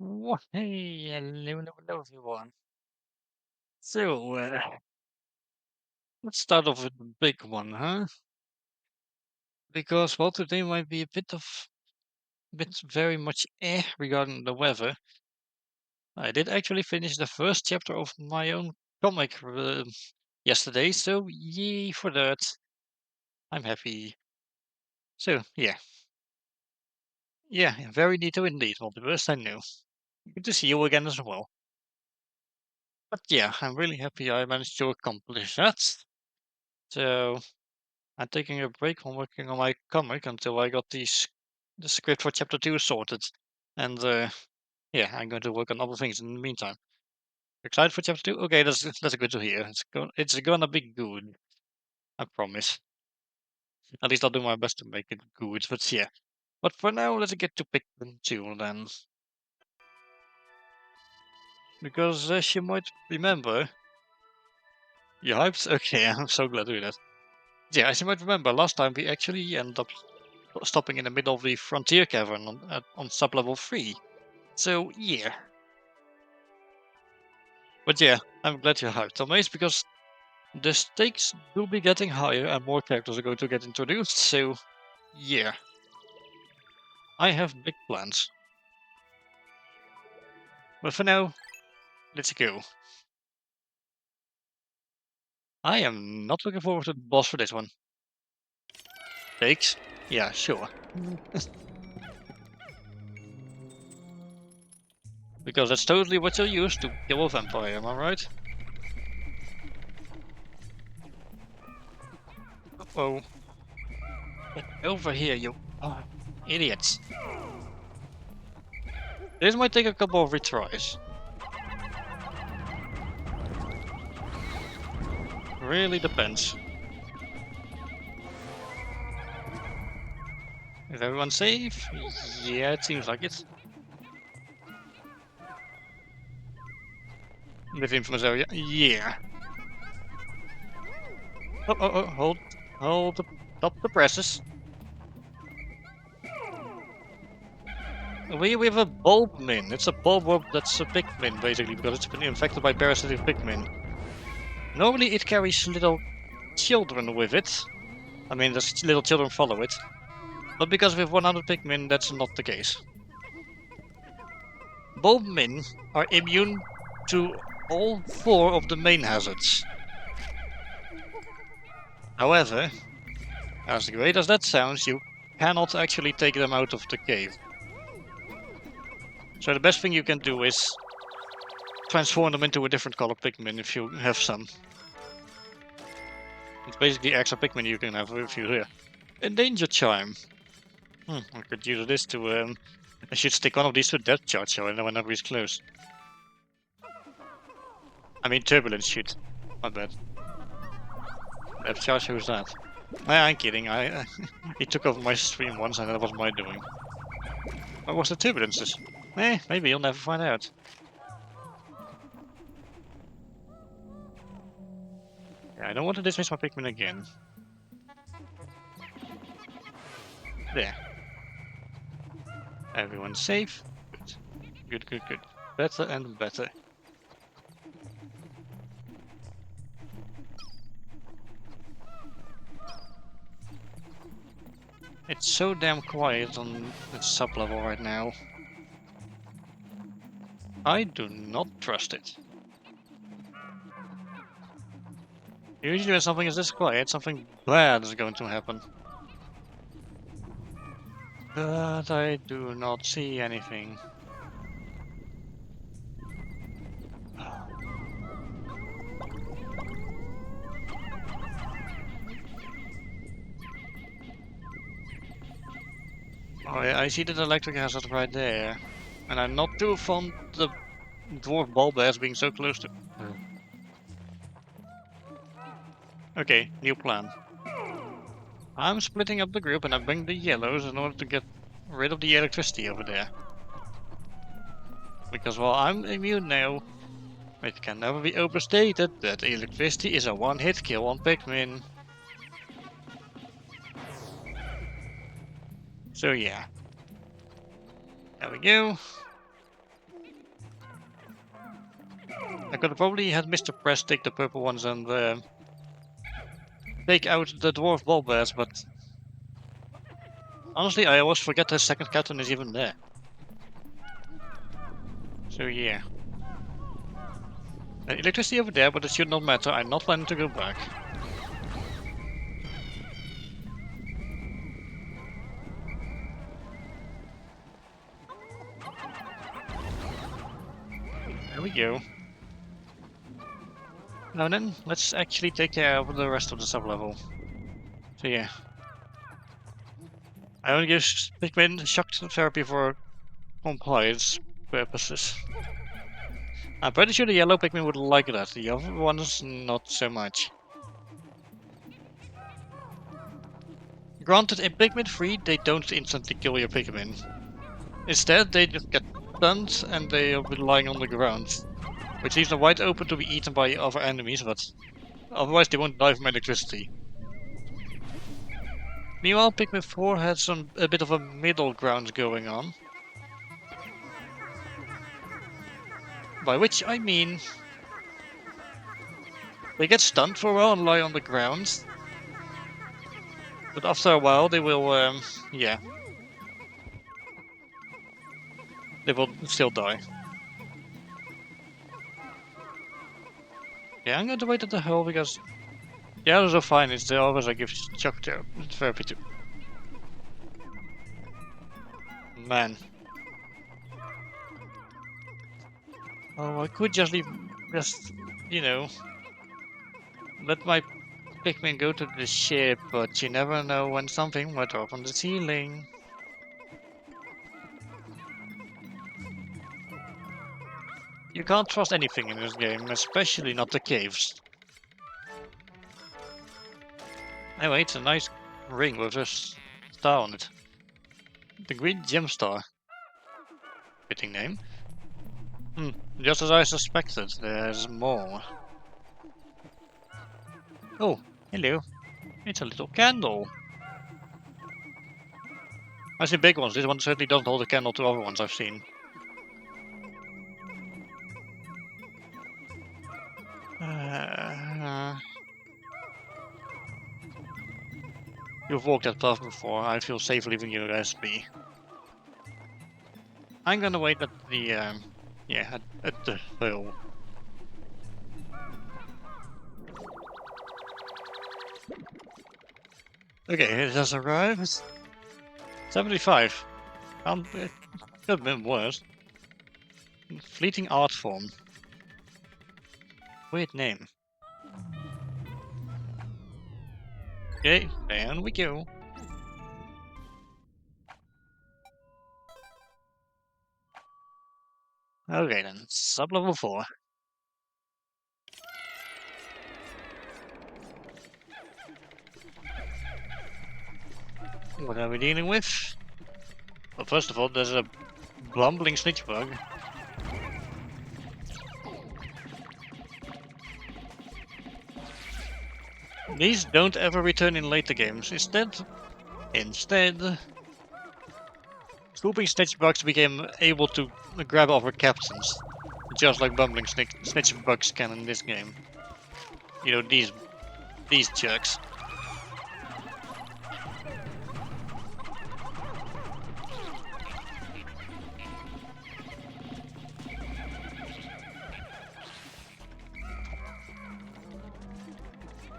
Hey, hello, everyone. So, let's start off with the big one, huh? Because, well, today might be a bit very much regarding the weather. I did actually finish the first chapter of my own comic yesterday, so yay for that. I'm happy. So, yeah, very neato indeed, multiverse, I know. Good to see you again as well. But yeah, I'm really happy I managed to accomplish that. So, I'm taking a break from working on my comic until I got the script for chapter 2 sorted. And yeah, I'm going to work on other things in the meantime. Excited for chapter 2? Okay, that's good to hear. It's gonna be good. I promise. At least I'll do my best to make it good. But yeah. But for now, let's get to Pikmin 2 then. Because as you might remember, you hyped? Okay, I'm so glad to hear that. Yeah, as you might remember, last time we actually ended up stopping in the middle of the Frontier Cavern on sub level 3. So yeah. But yeah, I'm glad you're hyped, Thomas, because the stakes will be getting higher and more characters are going to get introduced, so yeah. I have big plans. But for now, let's go. I am not looking forward to the boss for this one. Stakes? Yeah, sure. Because that's totally what you'll use to kill a vampire, am I right? Oh, get over here, you idiots. This might take a couple of retries. Really depends. Is everyone safe? Yeah, it seems like it. With the infamous area. Yeah. Hold stop the presses. We have a bulb min. It's a bulb that's a Pikmin, basically, because it's been infected by parasitic Pikmin. Normally it carries little children with it. I mean, the little children follow it. But because we have 100 Pikmin, that's not the case. Bulb min are immune to all 4 of the main hazards. However, as great as that sounds, you cannot actually take them out of the cave. So the best thing you can do is transform them into a different color Pikmin if you have some. It's basically extra Pikmin you can have with you here. A danger chime. I could use this to I should stick one of these to death charge so I know when nobody's close. I mean turbulence shoot. My bad. Death charge, who's that? I'm kidding. He took over my stream once and that was my doing. What was the turbulences? Maybe you'll never find out. Yeah, I don't want to dismiss my Pikmin again. There. Everyone's safe. Good. Better and better. It's so damn quiet on the sub-level right now. I do not trust it. Usually when something is this quiet, something bad is going to happen. But I do not see anything. Oh yeah, I see that electric hazard right there. And I'm not too fond of the dwarf bulbas being so close to... Okay, new plan. I'm splitting up the group and I bring the yellows in order to get rid of the electricity over there. Because while I'm immune now, it can never be overstated that electricity is a one-hit kill on Pikmin. So yeah. There we go. I could have probably had Mr. Press take the purple ones and take out the dwarf ball bears, but honestly, I always forget the second captain is even there. So yeah. Electricity over there, but it should not matter. I'm not planning to go back. There we go. Now then, let's actually take care of the rest of the sub-level. So yeah. I only give Pikmin shock therapy for compliance purposes. I'm pretty sure the yellow Pikmin would like that, the other ones not so much. Granted, in Pikmin 3 they don't instantly kill your Pikmin. Instead, they just get stunned and they are lying on the ground. Which leaves them wide open to be eaten by other enemies, but otherwise they won't die from electricity. Meanwhile, Pikmin 4 had a bit of a middle ground going on. By which I mean they get stunned for a while and lie on the ground. But after a while they will, yeah. They will still die. Yeah, I'm going to wait at the hole because the others are fine, it's the others I give shock therapy to. Man. Oh, I could just leave, you know, let my Pikmin go to the ship, but you never know when something might drop on the ceiling. You can't trust anything in this game, especially not the caves. Anyway, it's a nice ring with a star on it. The Green Gem Star. Fitting name. Just as I suspected, there's more. Oh, hello. It's a little candle. I've seen big ones, this one certainly doesn't hold a candle to other ones I've seen. You've walked that path before, I feel safe leaving you guys be. I'm gonna wait at the, at the hill. Okay, it has arrived. 75. It could have been worse. Fleeting art form. Weird name. Okay, down we go. Okay then, sub-level 4. What are we dealing with? Well, first of all, there's a bumbling snitch bug. These don't ever return in later games. Instead, swooping snitch bugs became able to grab other captains, just like bumbling snitch bugs can in this game. You know, these jerks.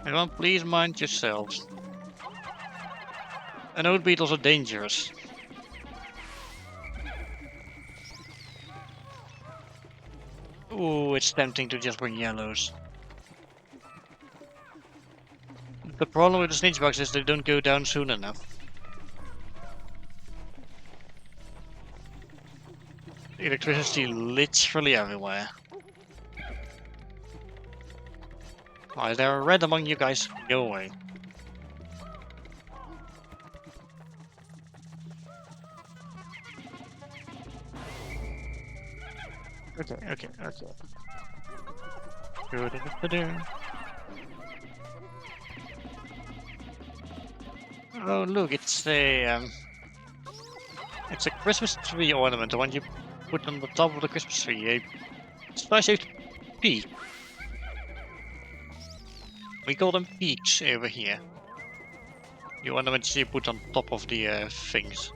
Everyone, please mind yourselves. And oat beetles are dangerous. Ooh, it's tempting to just bring yellows. The problem with the snitch bugs is they don't go down soon enough. Electricity literally everywhere. Oh, is there a red among you guys? Go away. Okay. Oh look, it's a Christmas tree ornament, the one you put on the top of the Christmas tree. A star-shaped peak. We call them peaks over here. You want them to put on top of the things.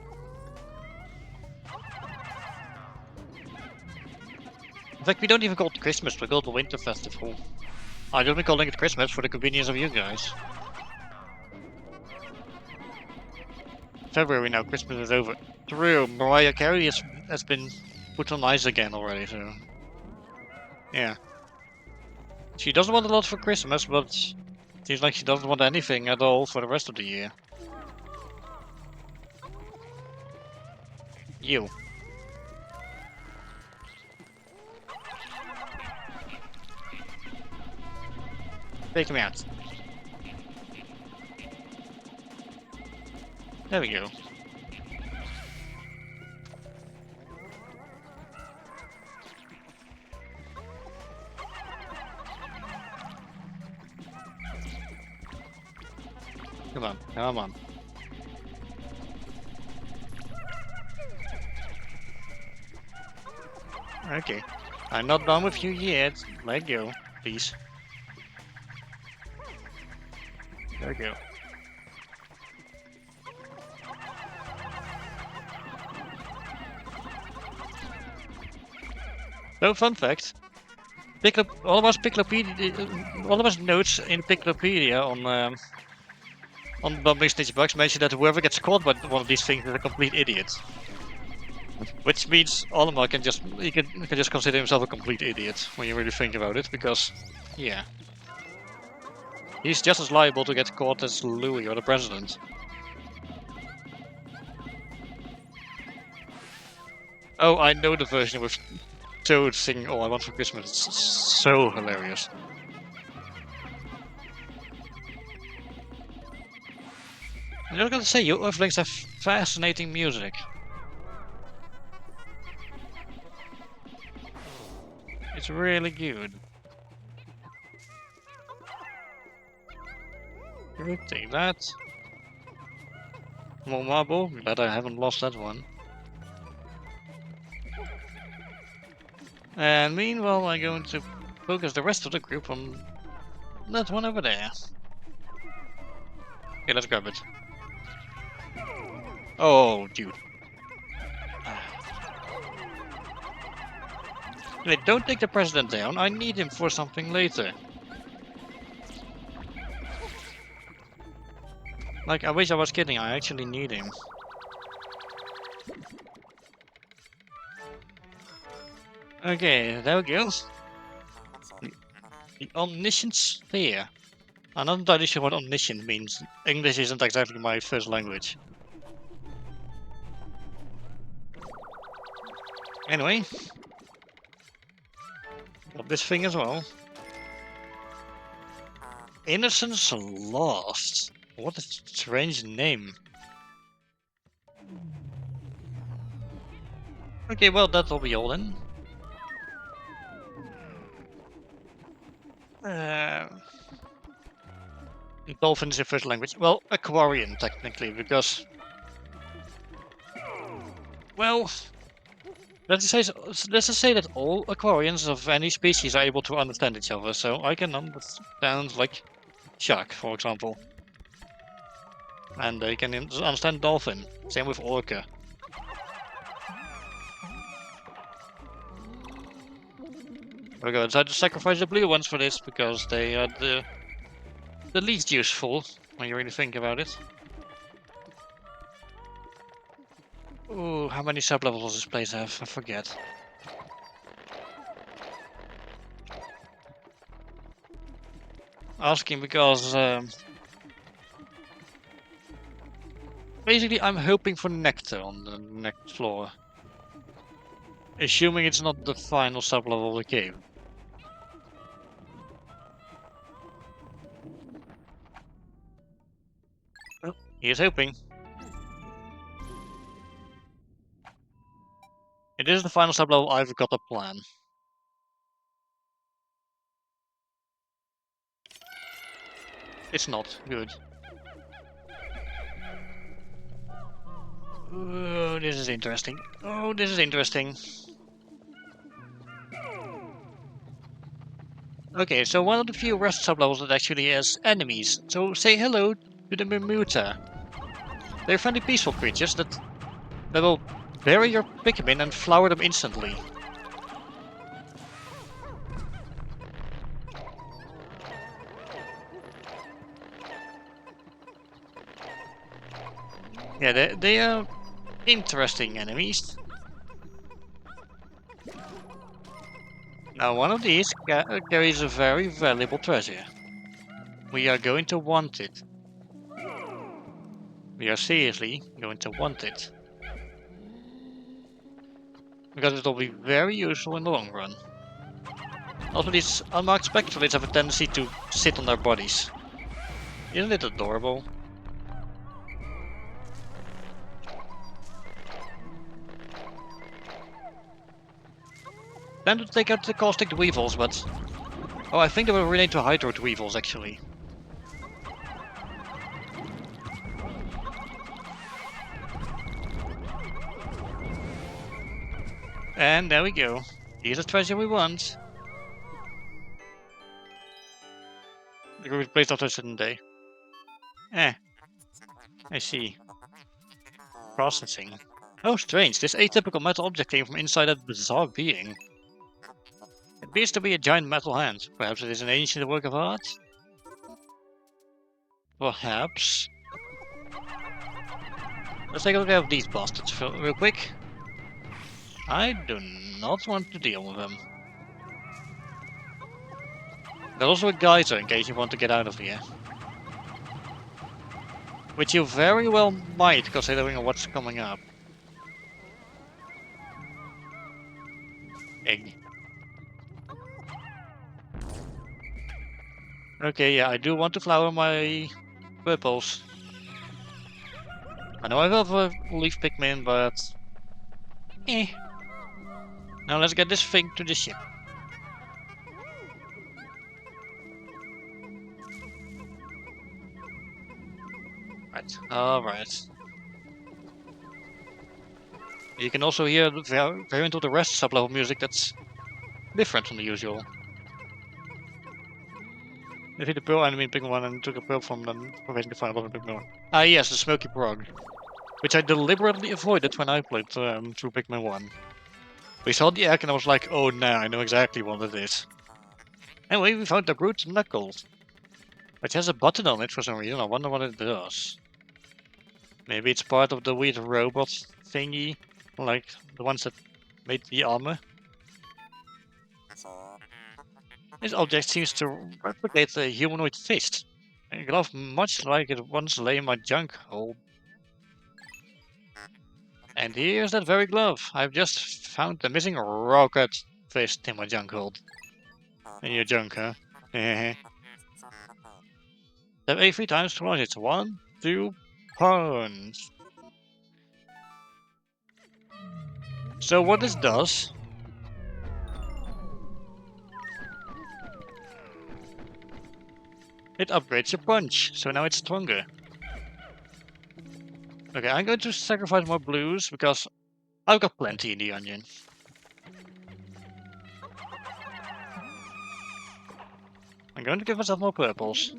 In fact, we don't even call it Christmas, we call it the Winter Festival. I'm only calling it Christmas for the convenience of you guys. February now, Christmas is over. True, Mariah Carey has been put on ice again already, so... Yeah. She doesn't want a lot for Christmas, but... Seems like she doesn't want anything at all for the rest of the year. You. Take me out. There we go. Come on, come on. Okay. I'm not done with you yet. Let go, please. There we go. So, fun fact. All of us notes in Piclopedia on Bumbling Snitch Bugs mention that whoever gets caught by one of these things is a complete idiot. Which means Olimar can just consider himself a complete idiot when you really think about it, because yeah. He's just as liable to get caught as Louis or the president. Oh, I know the version with Toad singing All I Want for Christmas. It's so hilarious. I'm just gonna say, you Earthlings have fascinating music. It's really good. Good, take that. More marble, glad I haven't lost that one. And meanwhile, I'm going to focus the rest of the group on that one over there. Okay, let's grab it. Oh, dude. Wait, don't take the president down. I need him for something later. Like, I wish I was kidding. I actually need him. Okay, there we go. The omniscient sphere. I'm not entirely sure what omniscient means. English isn't exactly my first language. Anyway. Got this thing as well. Innocence Lost. What a strange name. Okay, well, that'll be all then. Dolphin is your first language. Well, Aquarian, technically, because... Well... Let's just say that all Aquarians of any species are able to understand each other, so I can understand, like, shark, for example. And they can understand dolphin. Same with orca. We're going to decide to sacrifice the blue ones for this, because they are the least useful, when you really think about it. Ooh, how many sub-levels does this place have? I forget. Asking because... basically, I'm hoping for nectar on the next floor. Assuming it's not the final sub-level of the cave. Well, here's hoping. It is the final sub-level, I've got a plan. It's not. Good. Oh, this is interesting. Oh, this is interesting. Okay, so one of the few rest sublevels that actually has enemies. So say hello to the Bermuda. They're friendly, peaceful creatures that will bury your Pikmin and flower them instantly. Yeah, they are interesting enemies. Now one of these carries a very valuable treasure. We are going to want it. We are seriously going to want it. Because it will be very useful in the long run. Also, these unmarked spectralids have a tendency to sit on their bodies. Isn't it adorable? Plan to take out the caustic weevils, but... Oh, I think they were related to hydro weevils, actually. And there we go. Here's the treasure we want. The group placed after a certain day. Eh, I see. Processing. Oh, strange. This atypical metal object came from inside that bizarre being. It appears to be a giant metal hand. Perhaps it is an ancient work of art? Perhaps. Let's take a look at these bastards real quick. I do not want to deal with them. There's also a geyser in case you want to get out of here. Which you very well might, considering what's coming up. Egg. Okay, yeah, I do want to flower my purples. I know I have a leaf Pikmin, but... Eh. Now let's get this thing to the ship. Right, alright. You can also hear the variant of the rest sublevel music that's different from the usual. Defeat the pearl enemy in Pikmin 1 and took a pearl from them, preventing the final boss in Pikmin 1. Ah yes, the smoky prog. Which I deliberately avoided when I played through Pikmin 1. We saw the egg and I was like, oh no, I know exactly what it is. Anyway, we found the brute knuckles. Which has a button on it for some reason, I wonder what it does. Maybe it's part of the weird robot thingy, like the ones that made the armor. This object seems to replicate the humanoid fist. A glove much like it once lay in my junk hole. And here's that very glove. I've just found the missing rocket fist in my junk hole. In your junk, huh? Step 8 3 times to launch it. 1, 2, punch. So what this does... It upgrades your punch, so now it's stronger. Okay, I'm going to sacrifice more blues, because I've got plenty in the onion. I'm going to give myself more purples.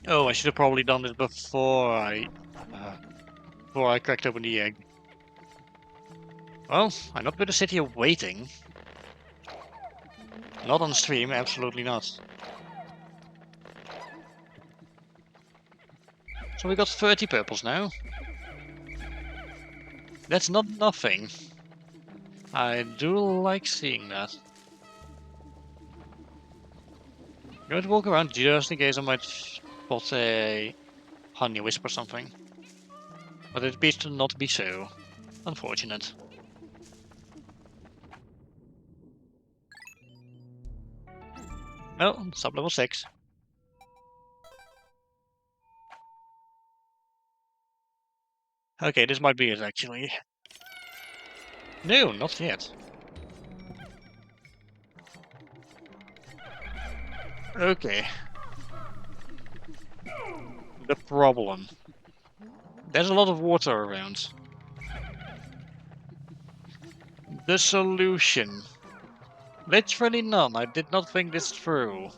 Oh, I should have probably done this before I cracked open the egg. Well, I'm not going to sit here waiting. Not on stream, absolutely not. So we got 30 purples now. That's not nothing. I do like seeing that. I'm going to walk around just in case I might spot a honey wisp or something. But it appears to not be so. Unfortunate. Oh, sub level 6. Okay, this might be it actually. No, not yet. Okay. The problem. There's a lot of water around. The solution. Literally none. I did not think this through.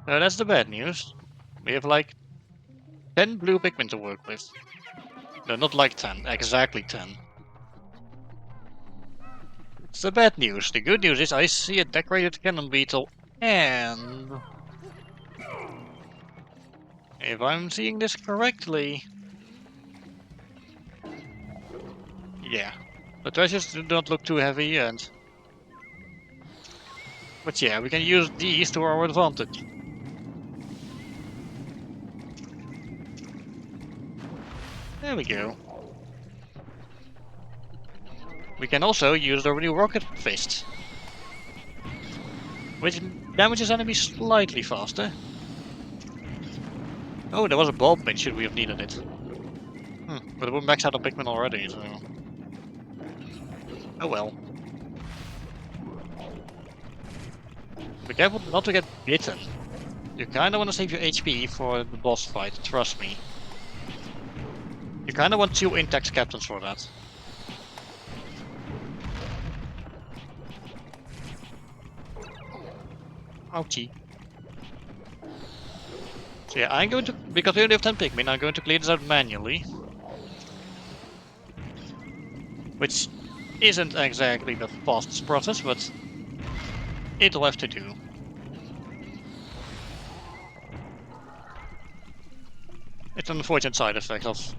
No, that's the bad news. We have like 10 blue Pikmin to work with. No, not like 10. Exactly 10. It's the bad news. The good news is I see a decorated cannon beetle and... if I'm seeing this correctly... yeah. The treasures do not look too heavy and... but yeah, we can use these to our advantage. There we go. We can also use the new rocket fist, which damages enemies slightly faster. Oh, there was a bulb bin, should we have needed it. But we're maxed out on Pikmin already, so... oh well. Be careful not to get bitten. You kinda wanna save your HP for the boss fight, trust me. You kinda want 2 intact captains for that. Ouchie. So yeah, I'm going to, because we only have 10 Pikmin, I'm going to clear this out manually. Which isn't exactly the fastest process, but it'll have to do. It's an unfortunate side effect of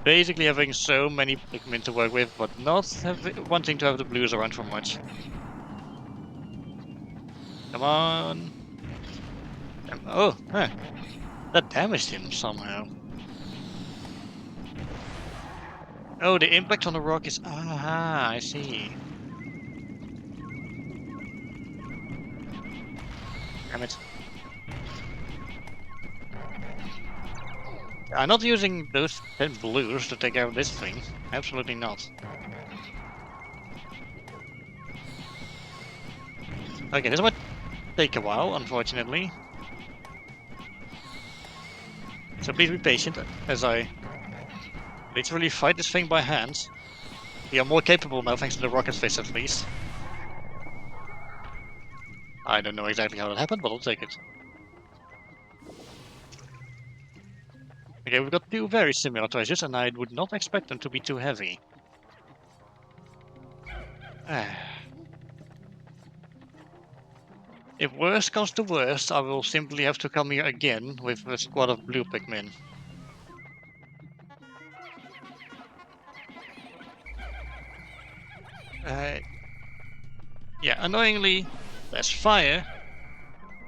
basically having so many Pikmin to work with, but not wanting to have the blues around for much. Come on. Oh, huh. That damaged him somehow. Oh, the impact on the rock is... aha, I see. Damn it. I'm not using those 10 blues to take out this thing. Absolutely not. Okay, this might take a while, unfortunately. So please be patient as I literally fight this thing by hand. We are more capable now thanks to the rocket fist at least. I don't know exactly how that happened, but I'll take it. Okay, we've got 2 very similar treasures, and I would not expect them to be too heavy. If worst comes to worst, I will simply have to come here again with a squad of blue Pikmin. Yeah, annoyingly, there's fire,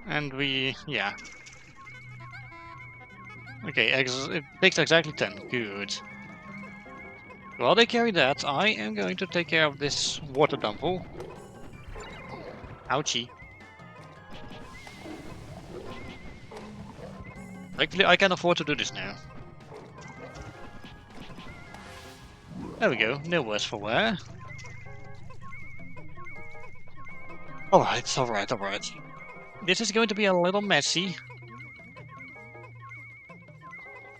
and yeah. Okay, it takes exactly 10. Good. While they carry that, I am going to take care of this water dumple. Ouchie. Thankfully, I can afford to do this now. There we go, no worse for wear. Alright, alright. This is going to be a little messy,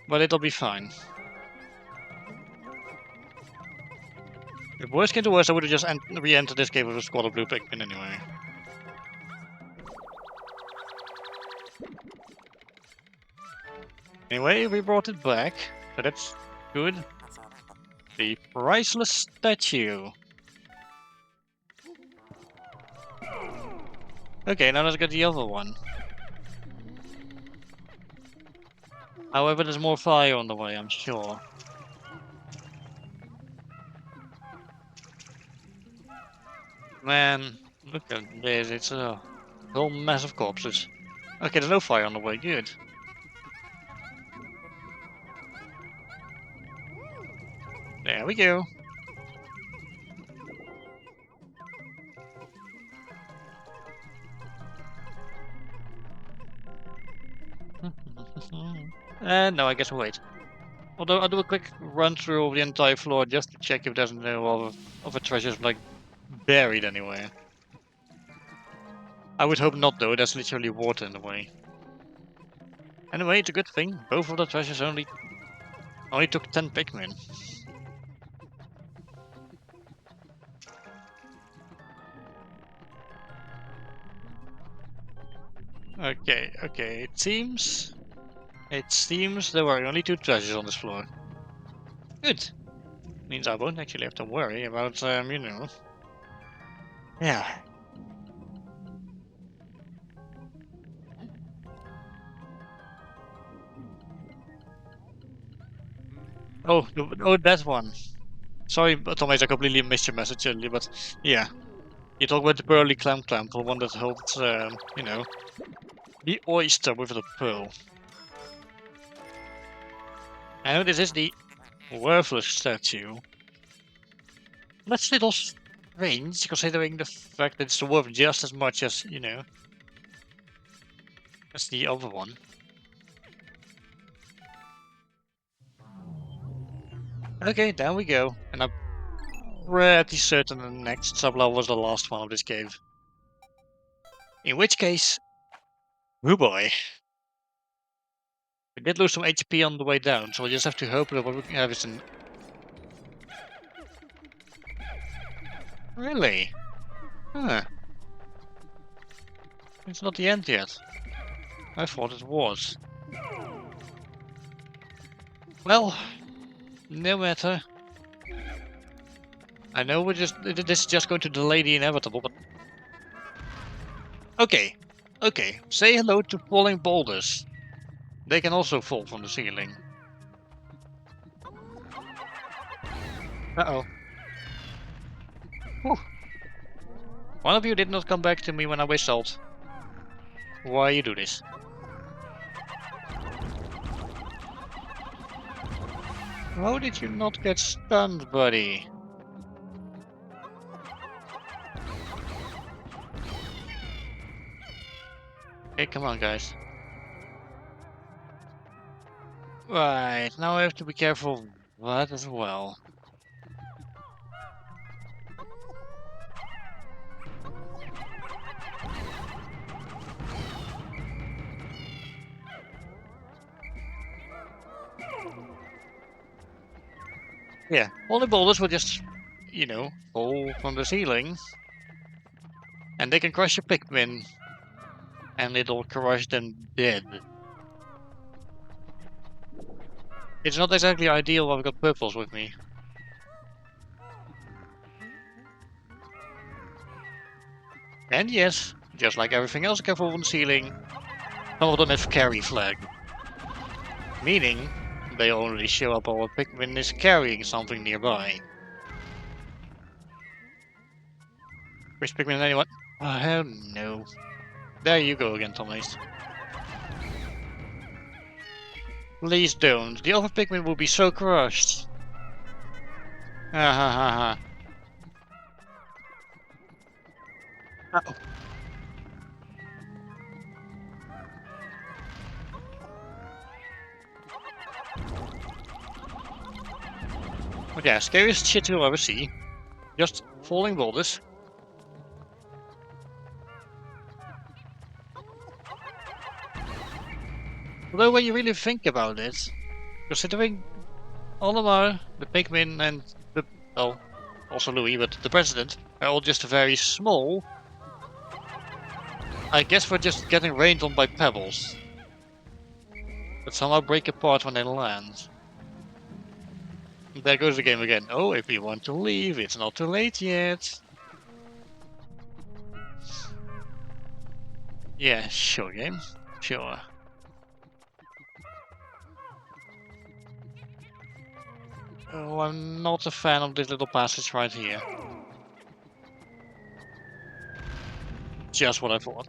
but it'll be fine. If worst came to worst, I would have just re-entered this game with a squad of blue Pikmin anyway. Anyway, we brought it back, so that's good. The priceless statue. Okay, now let's get the other one. However, there's more fire on the way, I'm sure. Man, look at this, it's a whole mess of corpses. Okay, there's no fire on the way, good. There we go. And no, I guess we'll wait. Although I'll do a quick run through of the entire floor just to check if there's no other treasures like buried anywhere. I would hope not though, there's literally water in the way. Anyway, it's a good thing. Both of the treasures only Only took 10 Pikmin. Okay, okay. It seems there were only 2 treasures on this floor. Good. Means I won't actually have to worry about, you know. Yeah. Oh, oh, that one. Sorry, Thomas, I completely missed your message earlier, but yeah. You talk about the pearly clam, the one that holds, you know, the oyster with the pearl. I know this is the worthless statue. That's a little strange, considering the fact that it's worth just as much as, you know, as the other one. Okay, there we go. And I'm pretty certain the next sublevel was the last one of this cave. In which case, oh boy. We did lose some HP on the way down, so we just have to hope that what we can have is an... Really? Huh. It's not the end yet. I thought it was. Well, no matter. I know this is just going to delay the inevitable, but... Okay. Okay. Say hello to falling boulders. They can also fall from the ceiling. Uh-oh. Whew. One of you did not come back to me when I whistled. Why you do this? How did you not get stunned, buddy? Okay, come on, guys. Right, now I have to be careful of that as well. Yeah, all the boulders will just, you know, fall from the ceiling. And they can crush a Pikmin. And it'll crush them dead. It's not exactly ideal when I've got purples with me. And yes, just like everything else can fall from the ceiling, some of them have carry flag. Meaning, they only show up while a Pikmin is carrying something nearby. Which Pikmin anyone? Oh no. There you go again, Thomas. Please don't. The other Pikmin will be so crushed. Ha ha ha ha. Uh-oh. But yeah, scariest shit you'll ever see. Just falling boulders. Although when you really think about it, considering Olimar, the Pikmin, and the, well, also Louis, but the President, are all just very small, I guess we're just getting rained on by pebbles. That somehow break apart when they land. There goes the game again. Oh, if you want to leave, it's not too late yet. Yeah, sure game. Sure. Oh, I'm not a fan of this little passage right here. Just what I thought.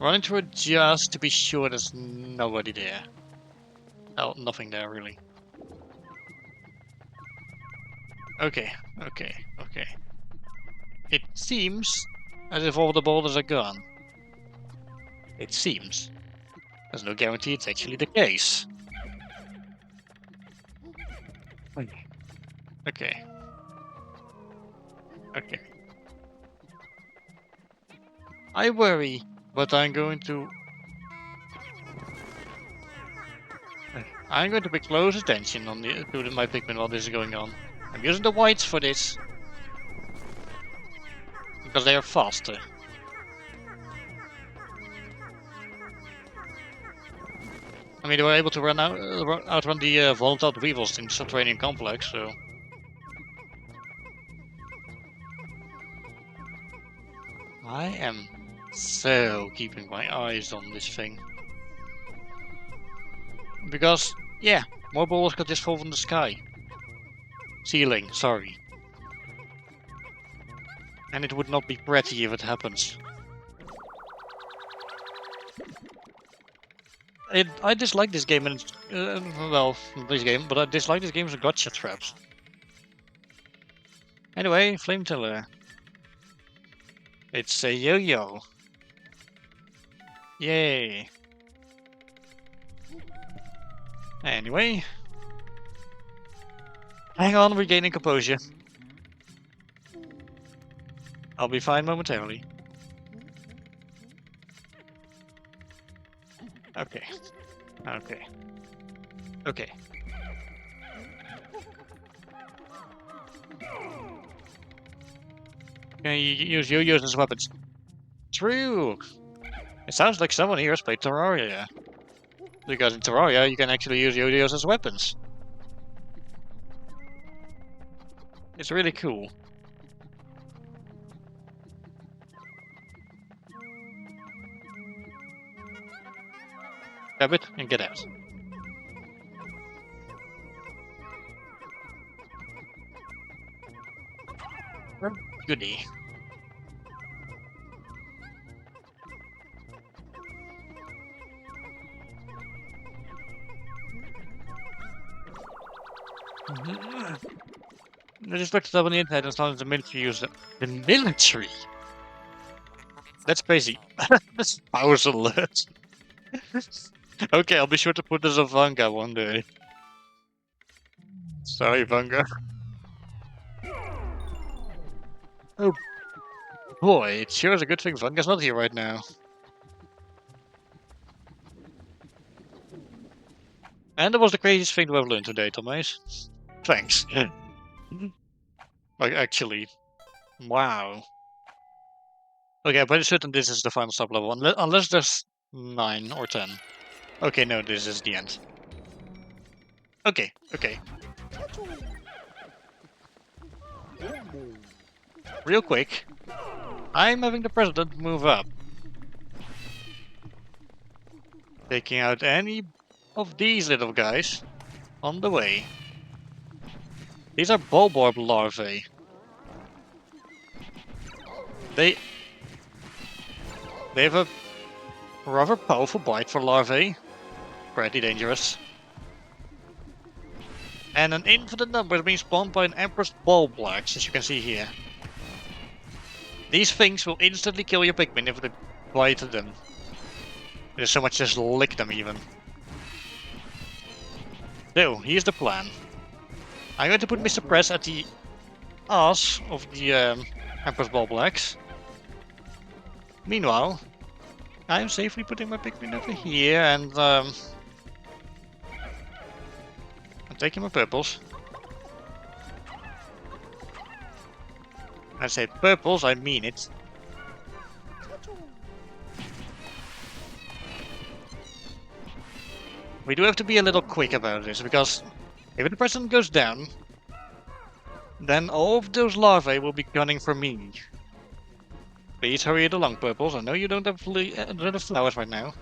Running through it just to be sure there's nobody there. Oh, nothing there really. Okay, okay, okay. It seems as if all the boulders are gone. It seems. There's no guarantee it's actually the case. Okay. Okay. I worry, but I'm going to I'm going to pay close attention on to my Pikmin while this is going on. I'm using the whites for this. Because they are faster. I mean, they were able to outrun the volatile weevils in the subterranean complex, so... I am so keeping my eyes on this thing. Because, yeah, more balls could just fall from the sky. Ceiling, sorry. And it would not be pretty if it happens. I dislike this game and well, this game, but I dislike this game's gotcha traps. Anyway, flamethrower. It's a yo-yo. Yay. Anyway. Hang on, regaining composure. I'll be fine momentarily. Okay. Okay. Okay. Can you use yo-yos as weapons? True! It sounds like someone here has played Terraria. Because in Terraria, you can actually use yo-yos as weapons. It's really cool. Grab it and get out. Goodie. I just looked it up on the internet and found the military use it. The military? That's crazy. That's powers alert. Okay, I'll be sure to put this on Vanga one day. Sorry, Vanga. Oh boy, it sure is a good thing Vanga's not here right now. And that was the craziest thing to have learned today, Thomas. Thanks. Like, actually. Wow. Okay, I'm pretty certain this is the final sub level, unless there's 9 or 10. Okay, no, this is the end. Okay, okay. Real quick, I'm having the president move up. Taking out any of these little guys on the way. These are bulborb larvae. They have a rather powerful bite for larvae. Pretty dangerous. And an infinite number is being spawned by an Empress bulblax, as you can see here. These things will instantly kill your Pikmin if they bite them. There's so much as lick them even. So, here's the plan. I'm going to put Mr. Press at the ass of the Empress bulblax. Meanwhile, I'm safely putting my Pikmin over here and I'm taking my purples. I say purples, I mean it. We do have to be a little quick about this, because if the president goes down, then all of those larvae will be gunning for me. Please hurry it along, purples. I know you don't have flowers right now.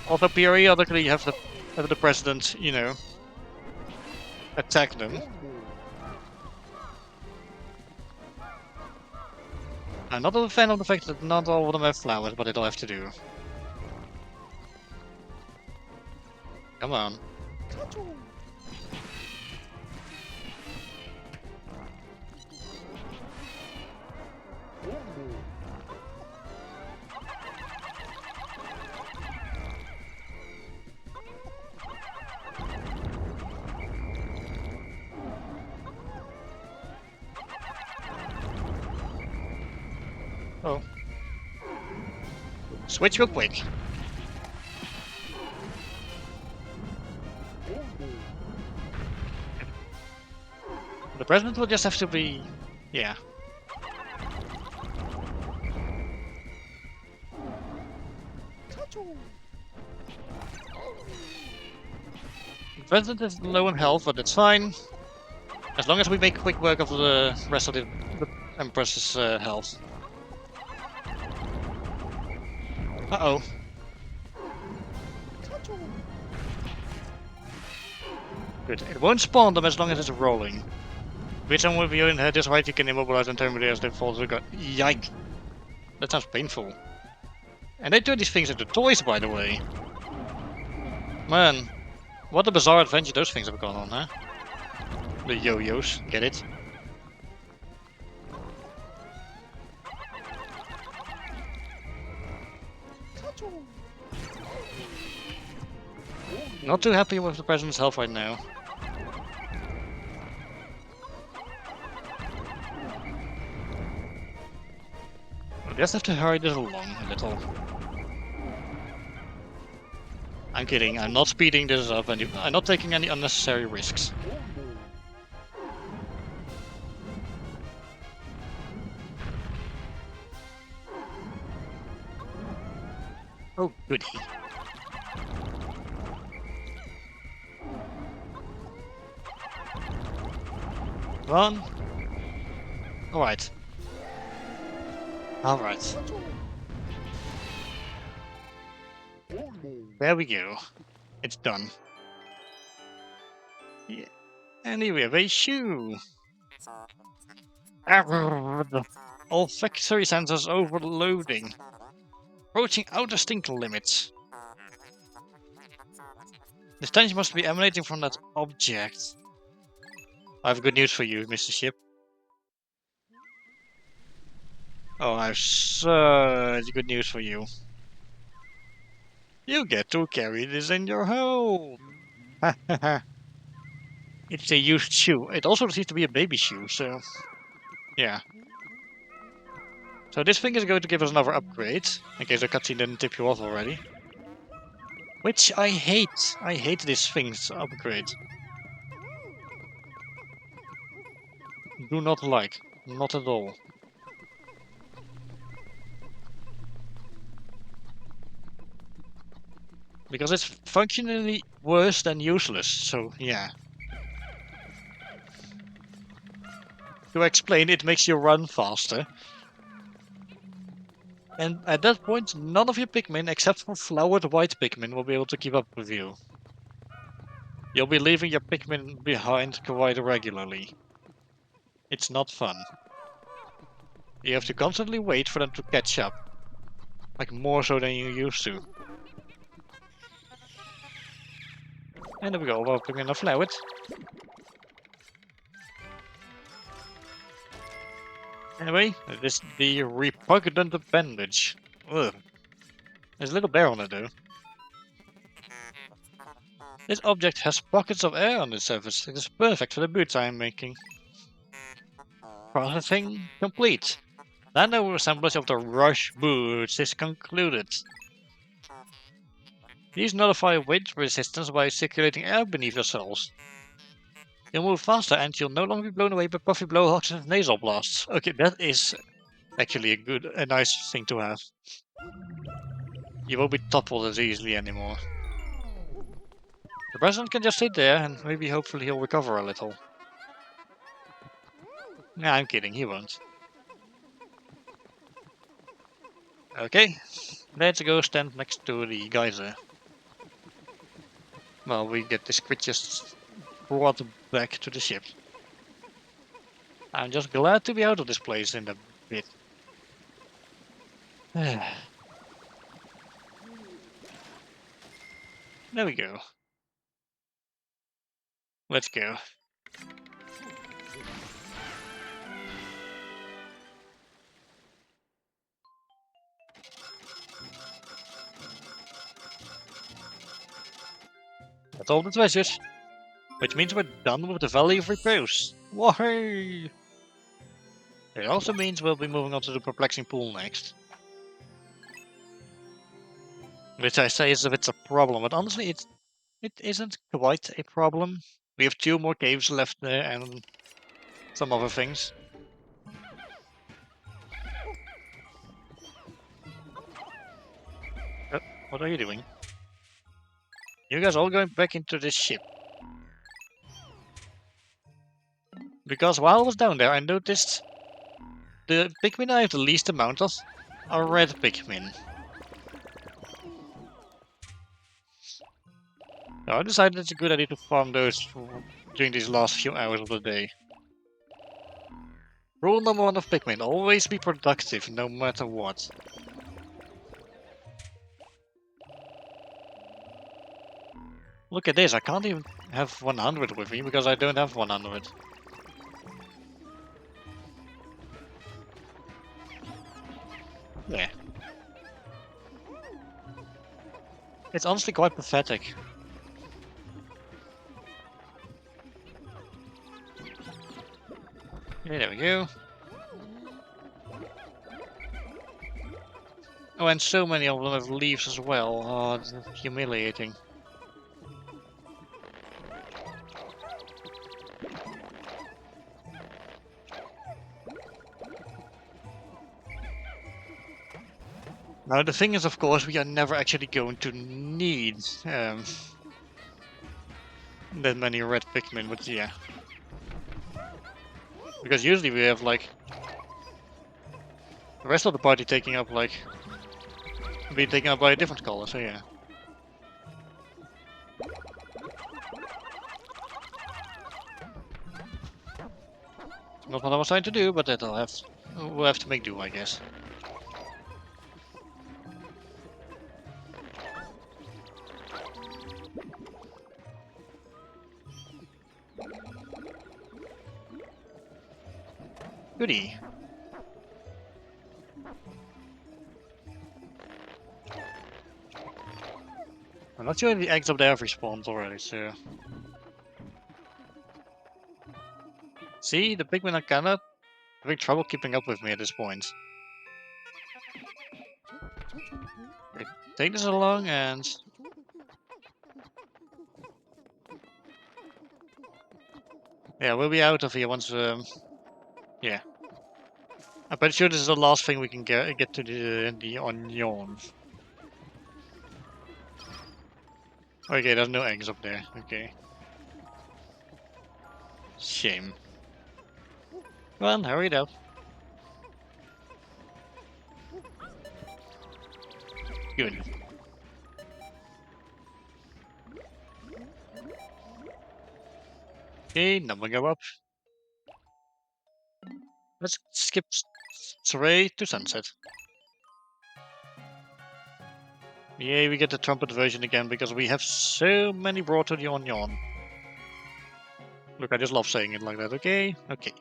Also, periodically you have the president, you know, attack them. I'm not a fan of the fact that not all of them have flowers, but it'll have to do. Come on. Oh. Switch real quick. The president will just have to be... yeah. The president is low on health, but it's fine. As long as we make quick work of the rest of the Empress's health. Uh-oh. Good. It won't spawn them as long as it's rolling. Which one will be in here just right, you can immobilize and terminate as they fall to the ground. Yike! That sounds painful. And they turn these things into toys, by the way. Man, what a bizarre adventure those things have gone on, huh? The yo-yos, get it? Not too happy with the president's health right now. I just have to hurry this along a little. I'm kidding, I'm not speeding this up and I'm not taking any unnecessary risks. Oh, goody. Run. Alright. Alright. There we go. It's done. Yeah. And here we have a shoe. Olfactory sensors overloading. Approaching outer stink limits. The stench must be emanating from that object. I have good news for you, Mr. Ship. Oh, I have such good news for you. You get to carry this in your home. It's a used shoe. It also seems to be a baby shoe, so... yeah. So this thing is going to give us another upgrade, in case the cutscene didn't tip you off already. Which I hate. I hate this thing's upgrade. Do not like. Not at all. Because it's functionally worse than useless, so yeah. To explain, it makes you run faster. And at that point, none of your Pikmin, except for flowered white Pikmin, will be able to keep up with you. You'll be leaving your Pikmin behind quite regularly. It's not fun. You have to constantly wait for them to catch up. Like more so than you used to. And there we go, Pikmin are flowered. Anyway, this is the repugnant appendage. Ugh. There's a little bear on it though. This object has pockets of air on its surface. It is perfect for the boots I am making. Processing complete. Nano assemblage of the Rush boots is concluded. These nullify wind resistance by circulating air beneath your cells. You'll move faster and you'll no longer be blown away by puffy blowhawks and nasal blasts. Okay, that is actually a nice thing to have. You won't be toppled as easily anymore. The president can just sit there and maybe hopefully he'll recover a little. Nah, I'm kidding, he won't. Okay, let's go stand next to the geyser. Well, we get the squitches brought back to the ship. I'm just glad to be out of this place in a bit. There we go. Let's go. That's all the treasures. Which means we're done with the Valley of Repose. Wahey! It also means we'll be moving on to the Perplexing Pool next. Which I say is if it's a problem, but honestly, it isn't quite a problem. We have 2 more caves left there and some other things. What are you doing? You guys all going back into this ship. Because while I was down there, I noticed the Pikmin I have the least amount of are red Pikmin. So I decided it's a good idea to farm those during these last few hours of the day. Rule number 1 of Pikmin, always be productive, no matter what. Look at this, I can't even have 100 with me because I don't have 100. Yeah. It's honestly quite pathetic. Okay, there we go. Oh, and so many of them have leaves as well. Oh, it's humiliating. Now the thing is, of course, we are never actually going to need that many red Pikmin, but yeah. Because usually we have like the rest of the party taking up being taken up by a different color, so yeah. Not what I was trying to do, but we'll have to make do, I guess. Goody. I'm not sure if the eggs up there have respawned already, so... See, the Pikmin are kinda having trouble keeping up with me at this point. Okay, take this along and... Yeah, we'll be out of here once, yeah. I'm pretty sure this is the last thing we can get to the onion. Okay, there's no eggs up there, okay. Shame. Come on, hurry it up. Good. Okay, number go up. Let's skip straight to sunset. Yay, we get the trumpet version again because we have so many brought to the onion. Look, I just love saying it like that, okay? Okay.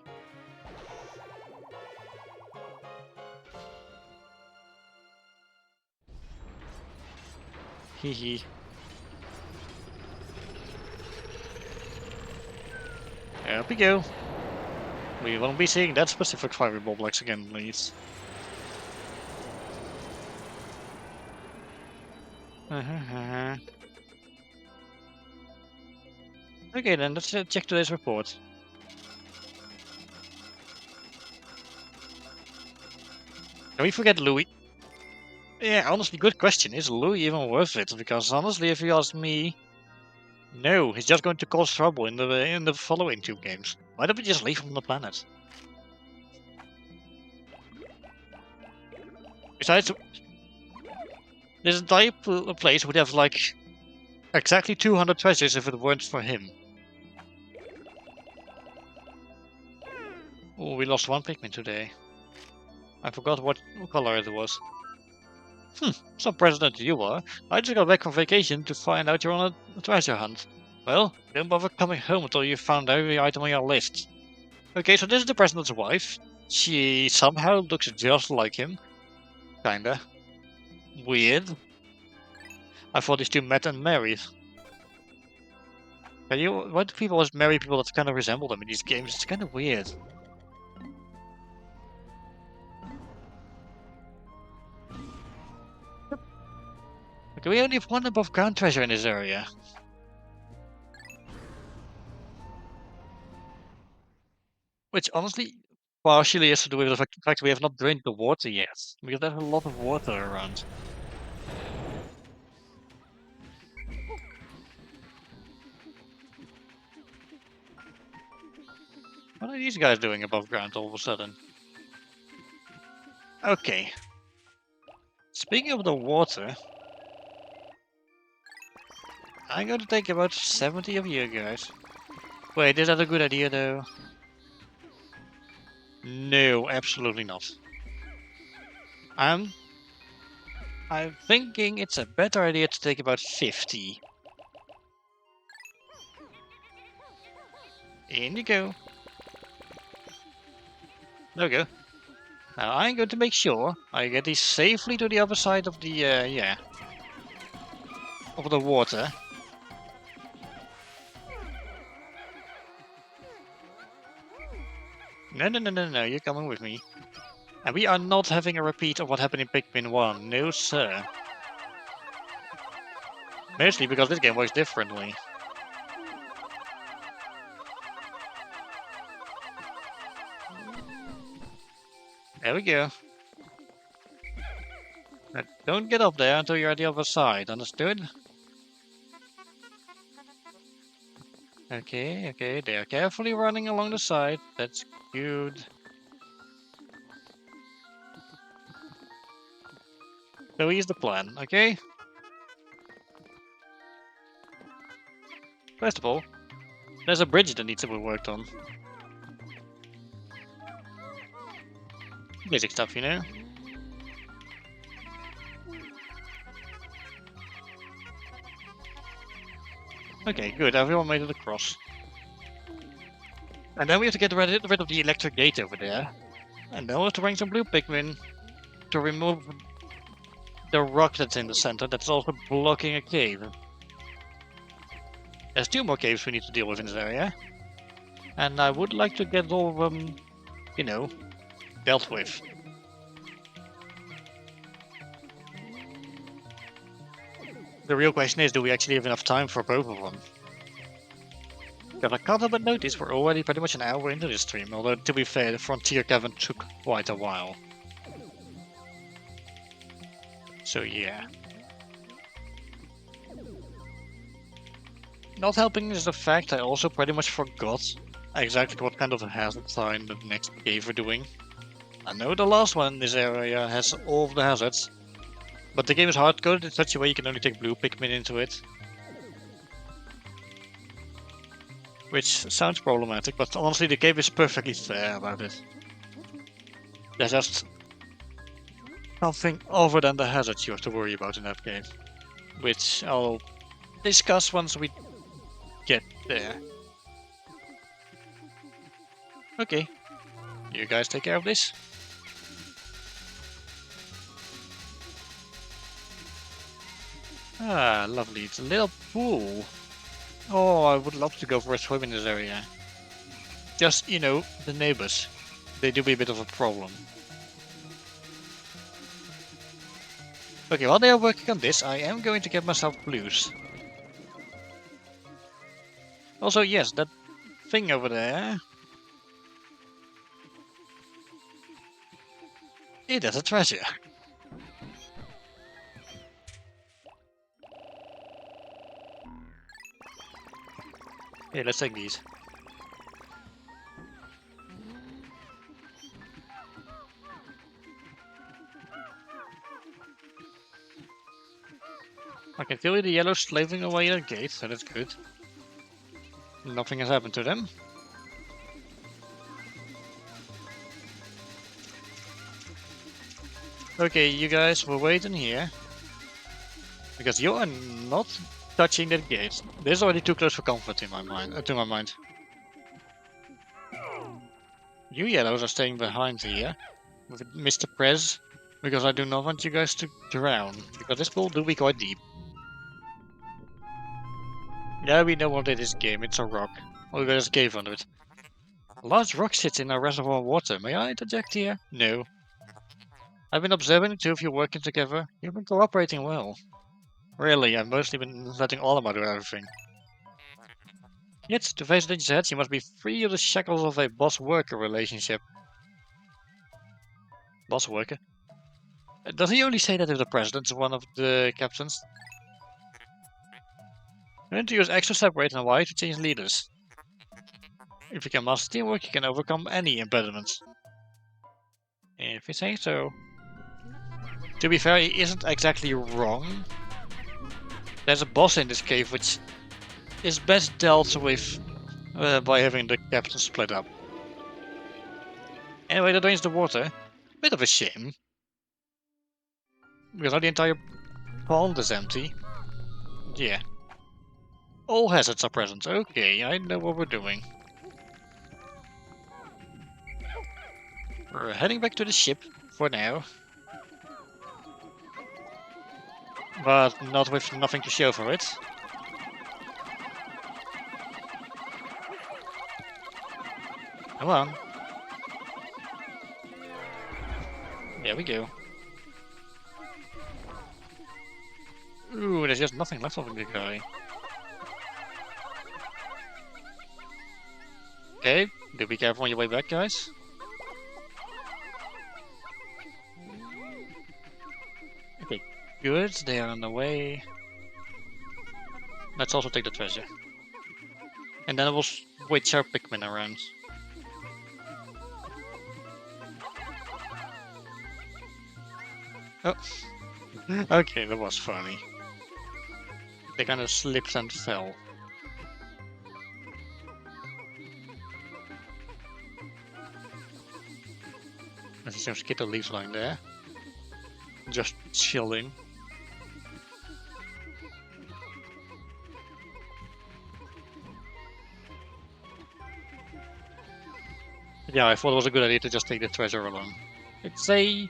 Hee hee. Up we go. We won't be seeing that specific fireball blocks again, please. Okay then, let's check today's report. Can we forget Louis? Yeah, honestly, good question. Is Louis even worth it? Because honestly, if you ask me, no, he's just going to cause trouble in the following 2 games. Why don't we just leave him on the planet? Besides, this entire place would have like exactly 200 treasures if it weren't for him. Oh, we lost 1 Pikmin today. I forgot what color it was. Some president you are. I just got back from vacation to find out you're on a treasure hunt. Well, don't bother coming home until you've found every item on your list. Okay, so this is the president's wife. She somehow looks just like him. Kinda. Weird. I thought these 2 met and married. Why do people always marry people that kind of resemble them in these games? It's kind of weird. Do we only have one above ground treasure in this area? Which honestly partially has to do with the fact we have not drained the water yet. Because there's a lot of water around. What are these guys doing above ground all of a sudden? Okay. Speaking of the water, I'm going to take about 70 of you guys. Wait, is that a good idea though? No, absolutely not. I'm thinking it's a better idea to take about 50. In you go. There we go. Now I'm going to make sure I get these safely to the other side of the, of the water. No, you're coming with me. And we are not having a repeat of what happened in Pikmin 1, no sir. Mostly because this game works differently. There we go. Now, don't get up there until you're at the other side, understood? Okay, they are carefully running along the side, that's good. So here's the plan, okay? First of all, there's a bridge that needs to be worked on. Basic stuff, you know? Okay, good, everyone made it across. And then we have to get rid of the electric gate over there. And then we have to bring some blue Pikmin to remove the rock that's in the center that's also blocking a cave. There's 2 more caves we need to deal with in this area. And I would like to get all of them, you know, dealt with. The real question is, do we actually have enough time for both of them? Because I can't help but notice we're already pretty much an hour into this stream, although to be fair, the Frontier Cavern took quite a while. So yeah. Not helping is the fact I also pretty much forgot exactly what kind of hazards are in the next cave we're doing. I know the last one in this area has all of the hazards, but the game is hard-coded in such a way you can only take blue Pikmin into it. Which sounds problematic, but honestly the game is perfectly fair about it. There's just nothing other than the hazards you have to worry about in that game. Which I'll discuss once we get there. Okay, you guys take care of this. Ah, lovely, it's a little pool. Oh, I would love to go for a swim in this area. Just, you know, the neighbors. They do be a bit of a problem. Okay, while they are working on this, I am going to get myself blues. Also, yes, that thing over there. It is a treasure. Here, let's take these. I can feel the yellow slaving away at the gate, so that's good. Nothing has happened to them. Okay, you guys will wait in here. Because you are not touching that gate. This is already too close for comfort in my mind, to my mind. You yellows are staying behind here with Mr. Prez, because I do not want you guys to drown, because this pool do be quite deep. Yeah, we know what it is game, it's a rock. Oh, there's a cave under it. A large rock sits in a reservoir of water. May I interject here? No. I've been observing the two of you working together. You've been cooperating well. Really, I've mostly been letting Olimar do everything. Yet, to face dangerous heads, you must be free of the shackles of a boss-worker relationship. Boss-worker? Does he only say that if the president's one of the captains? Learn to use extra separate and Y to change leaders. If you can master teamwork, you can overcome any impediments. If you say so. To be fair, he isn't exactly wrong. There's a boss in this cave which is best dealt with by having the captains split up. Anyway, that drains the water. Bit of a shame. Because now the entire pond is empty. Yeah. All hazards are present. Okay, I know what we're doing. We're heading back to the ship for now. But not with nothing to show for it. Come on. There we go. Ooh, there's just nothing left of the guy. Okay, do be careful on your way back, guys. Okay, good, they are on the way. Let's also take the treasure. And then we'll switch our Pikmin around. Oh. Okay, that was funny. They kind of slipped and fell. There's some Skittle leaves lying there. Just chilling. Yeah, I thought it was a good idea to just take the treasure along. It's a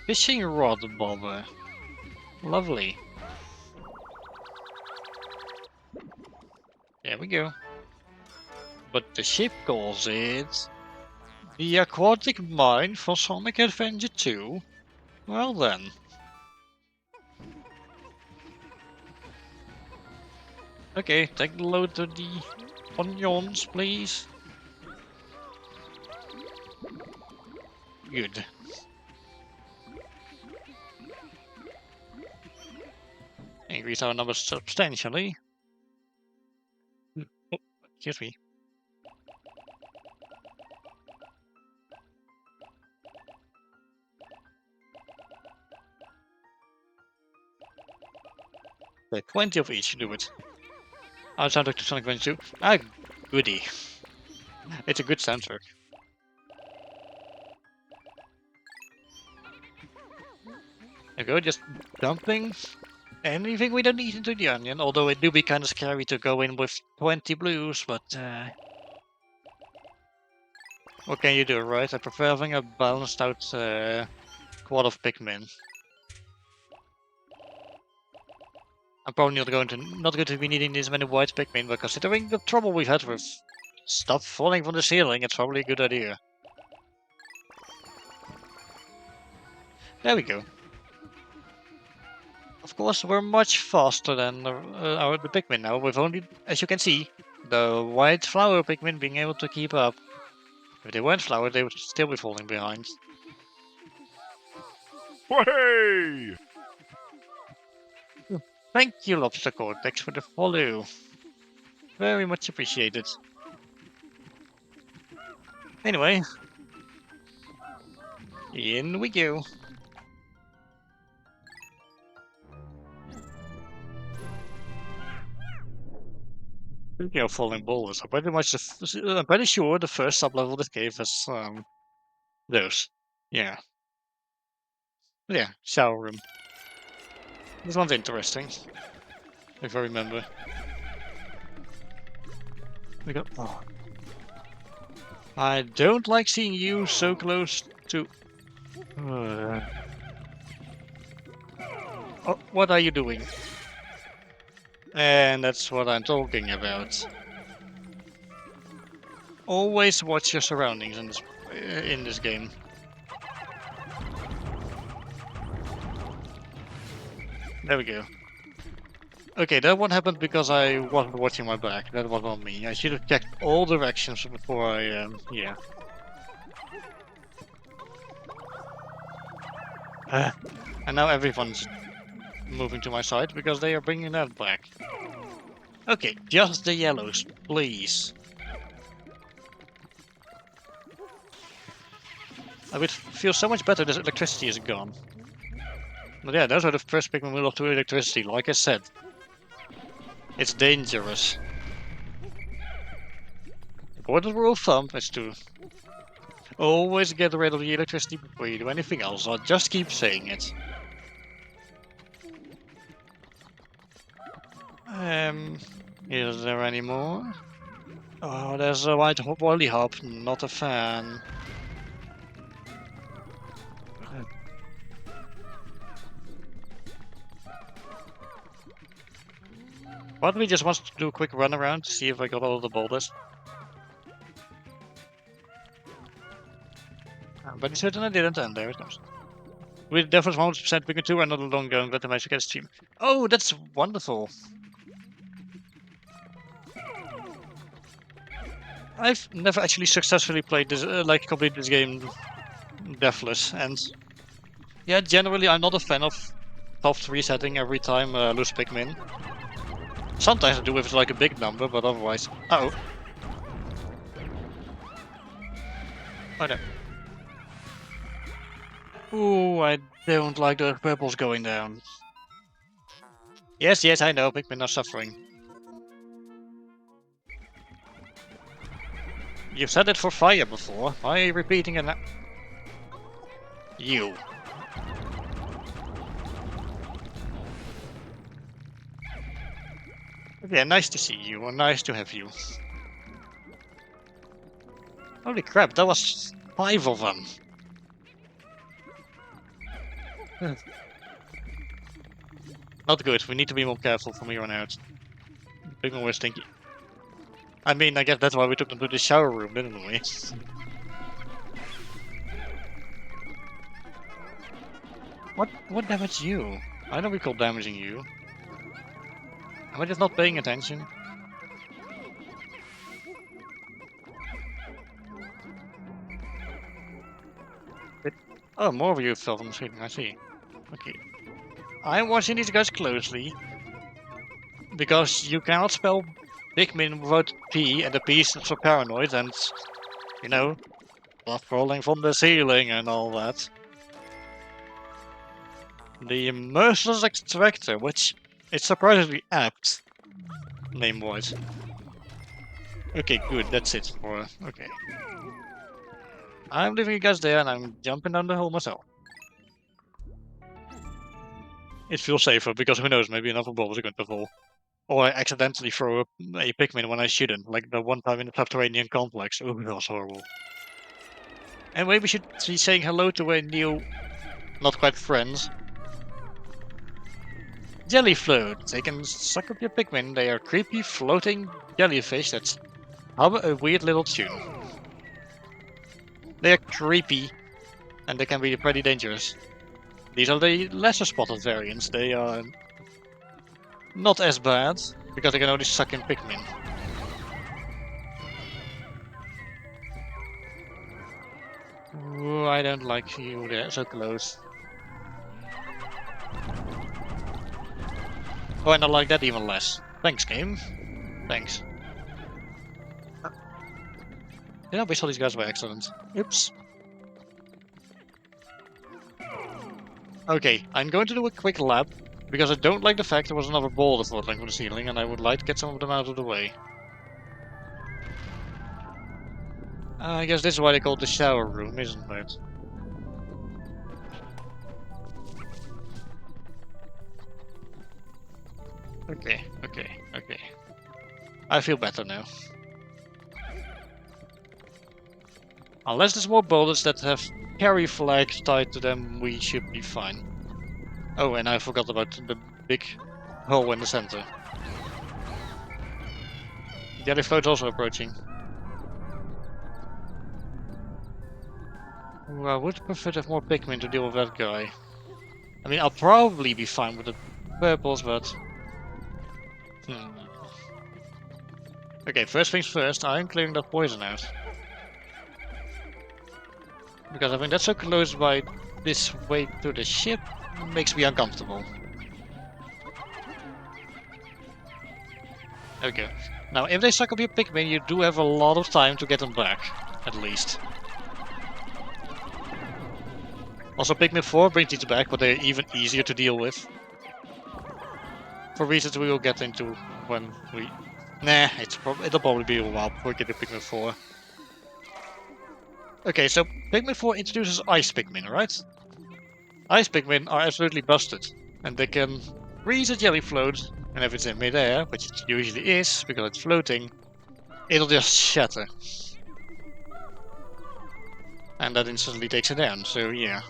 fishing rod bobber. Lovely. There we go. But the ship calls it the Aquatic Mine for Sonic Adventure 2. Well then. Okay, take the load to the onions, please. Good. Increase our numbers substantially. Oh, excuse me. Okay, 20 of each, do it. Our soundtrack to Sonic Adventure 2. Ah, goody. It's a good soundtrack. There we go, just dumping anything we don't need into the onion, although it do be kind of scary to go in with 20 blues, but what can you do, right? I prefer having a balanced out quad of Pikmin. I'm probably not going to be needing this many white Pikmin, but considering the trouble we've had with stuff falling from the ceiling, it's probably a good idea. There we go. Of course, we're much faster than the Pikmin now, with only, as you can see, the white flower Pikmin being able to keep up. If they weren't flower, they would still be falling behind. Hey! Thank you, Lobster Cortex, for the follow. Very much appreciated. Anyway, in we go. Speaking of falling boulders, I'm pretty sure the first sub-level of this cave has those. Yeah. Yeah, shower room. This one's interesting, if I remember. We go. Oh. I don't like seeing you so close to. Oh, what are you doing? And that's what I'm talking about. Always watch your surroundings in this game. There we go. Okay, that one happened because I wasn't watching my back. That was on me. I should have checked all directions before I, yeah. And now everyone's moving to my side because they are bringing that back. Okay, just the yellows, please. I would feel so much better this electricity is gone. But yeah, those are the first Pikmin we lost to electricity, like I said. It's dangerous. The golden rule of thumb is to always get rid of the electricity before you do anything else. I'll just keep saying it. Is there any more? Oh, there's a white woolly hop. Not a fan. But we just want to do a quick run around to see if I got all of the boulders. But it certainly didn't, and there it goes. With difference 100% Pikmin 2 and not long going with the Magic Cat stream. Oh, that's wonderful. I've never actually successfully played this, completed this game deathless, and yeah, generally I'm not a fan of soft resetting every time I lose Pikmin. Sometimes I do if it's like a big number, but otherwise... Uh oh. Oh no. Ooh, I don't like those purples going down. Yes, I know, Pikmin are suffering. You've said it for fire before. Why are you repeating it now? You. Yeah, nice to see you, or nice to have you. Holy crap, that was 5 of them. Not good, we need to be more careful from here on out. Big more stinky. I mean, I guess that's why we took them to the shower room, didn't we? What damaged you? I don't recall damaging you. Am I just not paying attention? Oh, more of you fell from the ceiling, I see. Okay. I'm watching these guys closely. Because you cannot spell Pikmin without P, and the P stands for paranoid, and, you know, stuff falling from the ceiling and all that. The Merciless Extractor, which is surprisingly apt, name-wise. Okay, good, that's it for... okay. I'm leaving you guys there, and I'm jumping down the hole myself. It feels safer, because who knows, maybe another ball is going to fall. Or I accidentally throw a Pikmin when I shouldn't, like the one time in the subterranean complex. Oh, that was horrible. Anyway, we should be saying hello to a new, not quite friends. Jelly float. They can suck up your Pikmin. They are creepy floating jellyfish that hum a weird little tune. They are creepy, and they can be pretty dangerous. These are the lesser spotted variants. They are not as bad, because they can only suck in Pikmin. Ooh, I don't like you, they're so close. Oh, and I like that even less. Thanks, game. Thanks. Did I wish all these guys were excellent? Oops. Okay, I'm going to do a quick lap, because I don't like the fact there was another boulder floating from the ceiling, and I would like to get some of them out of the way. I guess this is why they call it the shower room, isn't it? Okay. I feel better now. Unless there's more boulders that have carry flags tied to them, we should be fine. Oh, and I forgot about the big hole in the center. Jelly float's also approaching. Ooh, I would prefer to have more Pikmin to deal with that guy. I mean, I'll probably be fine with the purples, but... Okay, first things first, I'm clearing that poison out. Because I think that's so close by this way to the ship makes me uncomfortable. There we go. Now, if they suck up your Pikmin, you do have a lot of time to get them back, at least. Also, Pikmin 4 brings these back, but they're even easier to deal with. For reasons we will get into when we... Nah, it'll probably be a while before we get to Pikmin 4. Okay, so Pikmin 4 introduces Ice Pikmin, right? Ice Pikmin are absolutely busted, and they can freeze a jelly float, and if it's in midair, which it usually is, because it's floating, it'll just shatter. And that instantly takes it down, so yeah.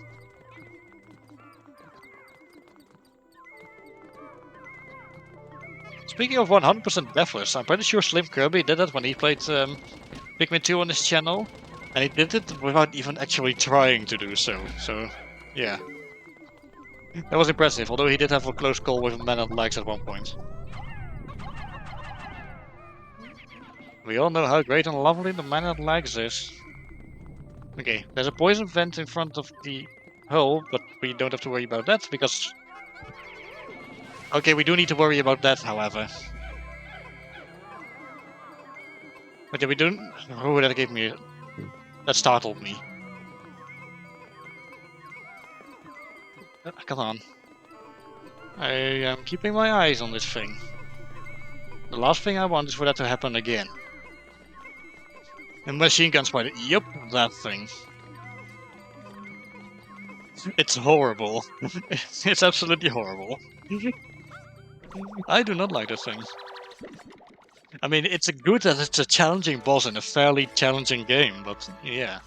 Speaking of 100% deathless, I'm pretty sure Slim Kirby did that when he played Pikmin 2 on his channel, and he did it without even actually trying to do so, yeah. That was impressive, although he did have a close call with Man at Legs at one point. We all know how great and lovely the Man at Legs is. Okay, there's a poison vent in front of the hole, but we don't have to worry about that, because... Okay, we do need to worry about that, however. But yeah, we don't... Oh, that gave me... That startled me. Come on. I am keeping my eyes on this thing. The last thing I want is for that to happen again. A machine gun spider. Yup, that thing. It's horrible. It's absolutely horrible. I do not like this thing. I mean, it's good that it's a challenging boss in a fairly challenging game, but yeah.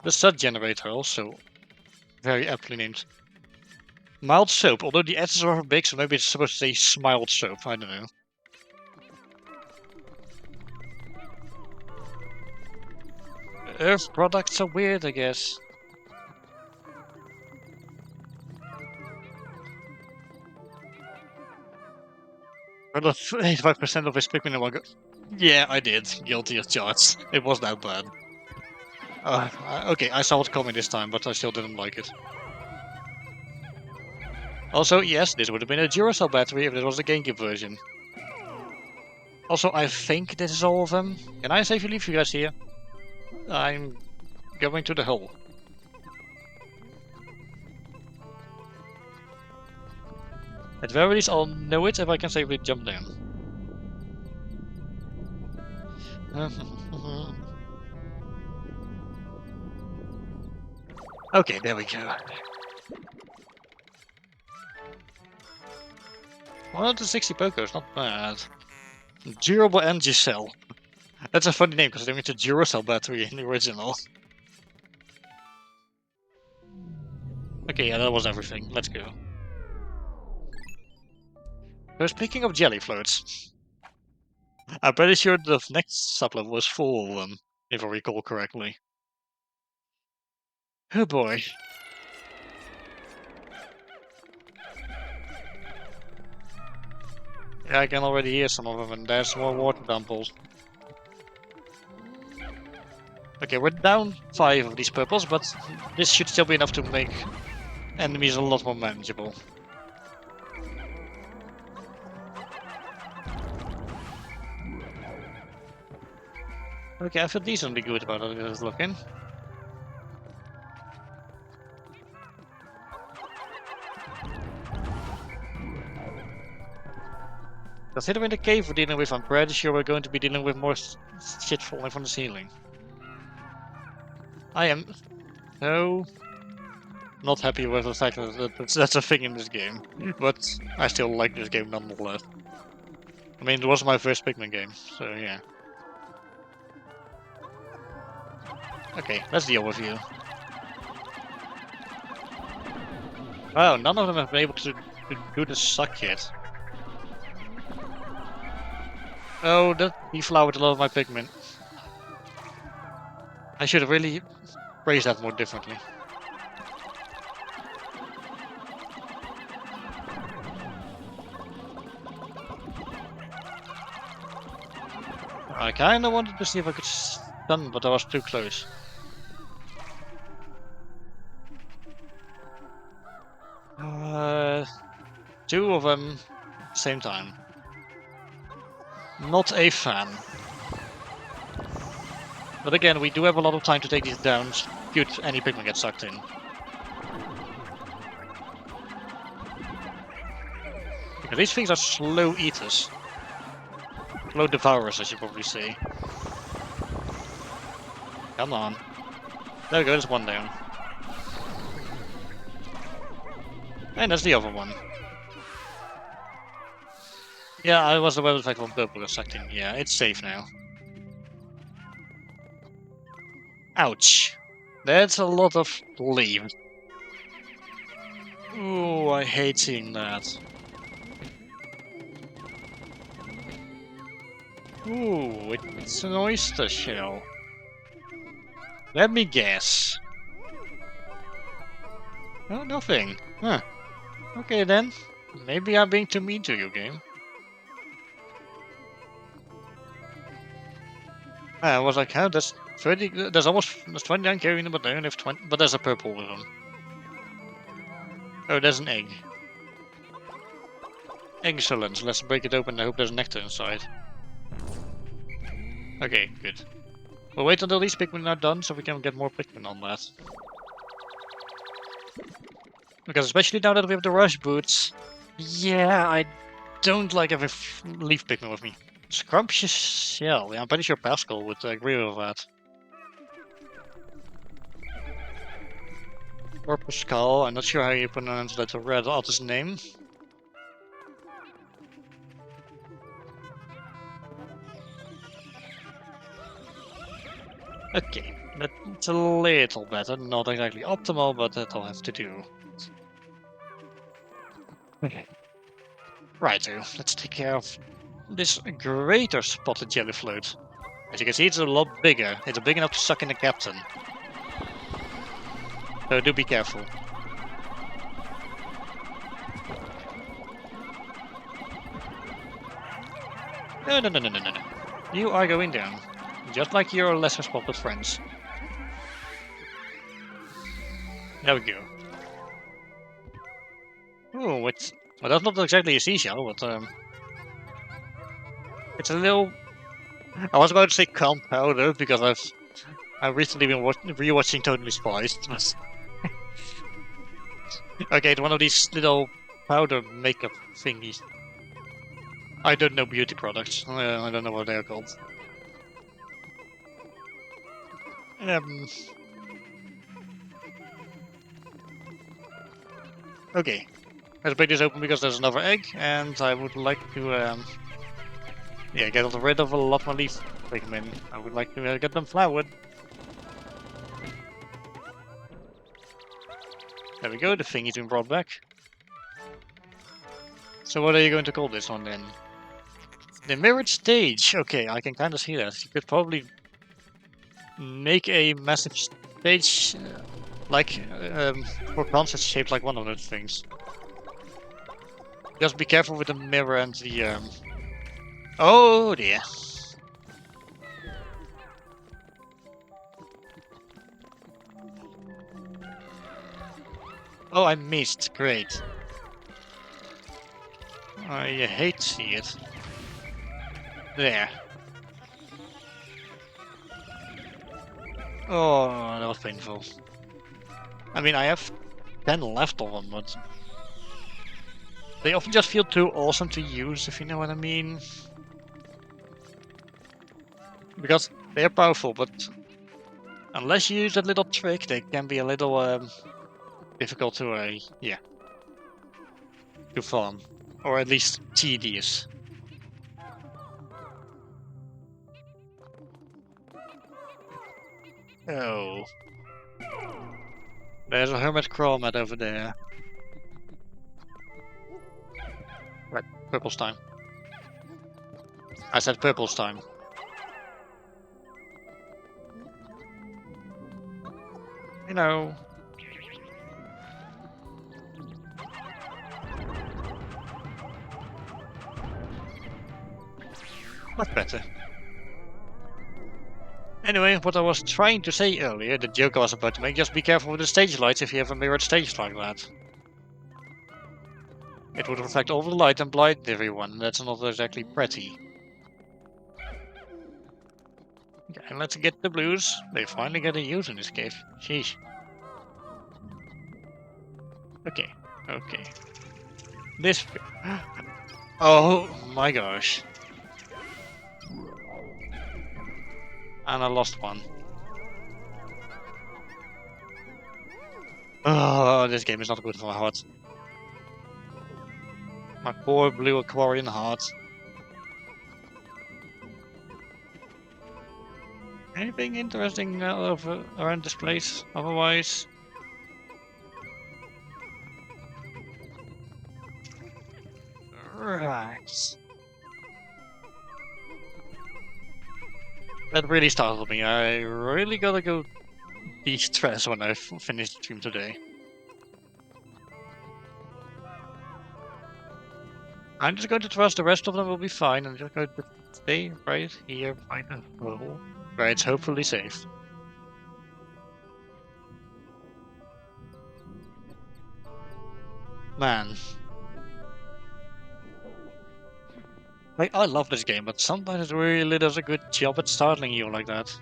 The sud generator also very aptly named. Mild soap, although the edges are big, so maybe it's supposed to say smiled soap, I don't know. Earth products are weird, I guess. Well, 85% of his Pikmin in one go. Yeah, I did. Guilty as charged. It was that bad. Okay, I saw it coming this time, but I still didn't like it. Also, yes, this would have been a Duracell battery if it was the GameCube version. Also, I think this is all of them. Can I safely leave you guys here? I'm going to the hole. At very least, I'll know it if I can safely jump down. Okay, there we go. 160 Pokos, not bad. Durable energy cell. That's a funny name because it's a Duracell battery in the original. Okay, yeah, that was everything. Let's go. So speaking of jelly floats, I'm pretty sure the next sublevel was full of them, if I recall correctly. Oh boy. Yeah, I can already hear some of them, and there's more water dumples. Okay, we're down 5 of these purples, but this should still be enough to make enemies a lot more manageable. Okay, I feel decently good about how it is looking. Considering the cave we're dealing with, I'm pretty sure we're going to be dealing with more shit falling from the ceiling. I am so not happy with the fact that that's a thing in this game, but I still like this game nonetheless. I mean, it was my first Pikmin game, so yeah. Okay, let's deal with you. Wow, none of them have been able to do the suck yet. Oh, that deflowered a lot of my Pikmin. I should have really phrased that more differently. I kinda wanted to see if I could stun, but I was too close. Two of them, same time. Not a fan. But again, we do have a lot of time to take these down, should any Pikmin get sucked in. Because these things are slow eaters. Slow devourers, I should probably say. Come on. There we go, there's one down. And there's the other one. Yeah, I was aware of the fact that purple got sucked in. Yeah, it's safe now. Ouch. That's a lot of leave. Ooh, I hate seeing that. Ooh, it's an oyster shell. Let me guess. Oh, nothing. Huh. Okay then. Maybe I'm being too mean to you, game. I was like, huh, there's 30, there's 29 carrying them, but they only have 20, but there's a purple with them. Oh, there's an egg. Excellent, let's break it open and I hope there's nectar inside. Okay, good. We'll wait until these Pikmin are done so we can get more Pikmin on that. Because especially now that we have the rush boots, yeah, I don't like having leaf Pikmin with me. Scrumptious shell, yeah, I'm pretty sure Pascal would agree with that. Or Pascal, I'm not sure how you pronounce that red artist's name. Okay, that's a little better, not exactly optimal, but that'll have to do. Okay. Righto, let's take care of this greater spotted jelly float. As you can see, it's a lot bigger. It's big enough to suck in the captain. So do be careful. No, no, no, no, no, no, no. You are going down. Just like your lesser spotted friends. There we go. Oh, well, that's not exactly a seashell, but it's a little. I was about to say calm powder because I've recently been rewatching Totally Spiced. Okay, it's one of these little powder makeup thingies. I don't know beauty products. I don't know what they are called. Okay, let's break this open because there's another egg, and I would like to yeah, get rid of a lot more leaf Pikmin. I would like to get them flowered. There we go, the thingy's been brought back. So what are you going to call this one then? The mirrored stage. Okay, I can kind of see that. You could probably make a massive stage, like for concerts shaped like one of those things. Just be careful with the mirror and the Oh dear. Oh, I missed. Great. I hate to see it. There. Oh, that was painful. I mean, I have 10 left of them, but they often just feel too awesome to use, if you know what I mean. Because they're powerful, but unless you use that little trick, they can be a little difficult to, yeah, to farm. Or at least tedious. Oh. There's a hermit chromat over there. Right, purple's time. I said purple's time. You know. Much better. Anyway, what I was trying to say earlier, the joke I was about to make, just be careful with the stage lights if you have a mirrored stage like that. It would reflect all the light and blind everyone, and that's not exactly pretty. Okay, let's get the blues. They finally get a use in this cave. Sheesh. Okay, okay. This... Oh my gosh. And I lost one. Oh, this game is not good for my heart. My poor blue aquarian heart. Anything interesting around this place, otherwise? Right. That really startled me. I really gotta go de-stress when I finish the stream today. I'm just going to trust the rest of them will be fine. I'm just going to stay right here by the hole, where it's hopefully safe. Man. Like, I love this game, but sometimes it really does a good job at startling you like that.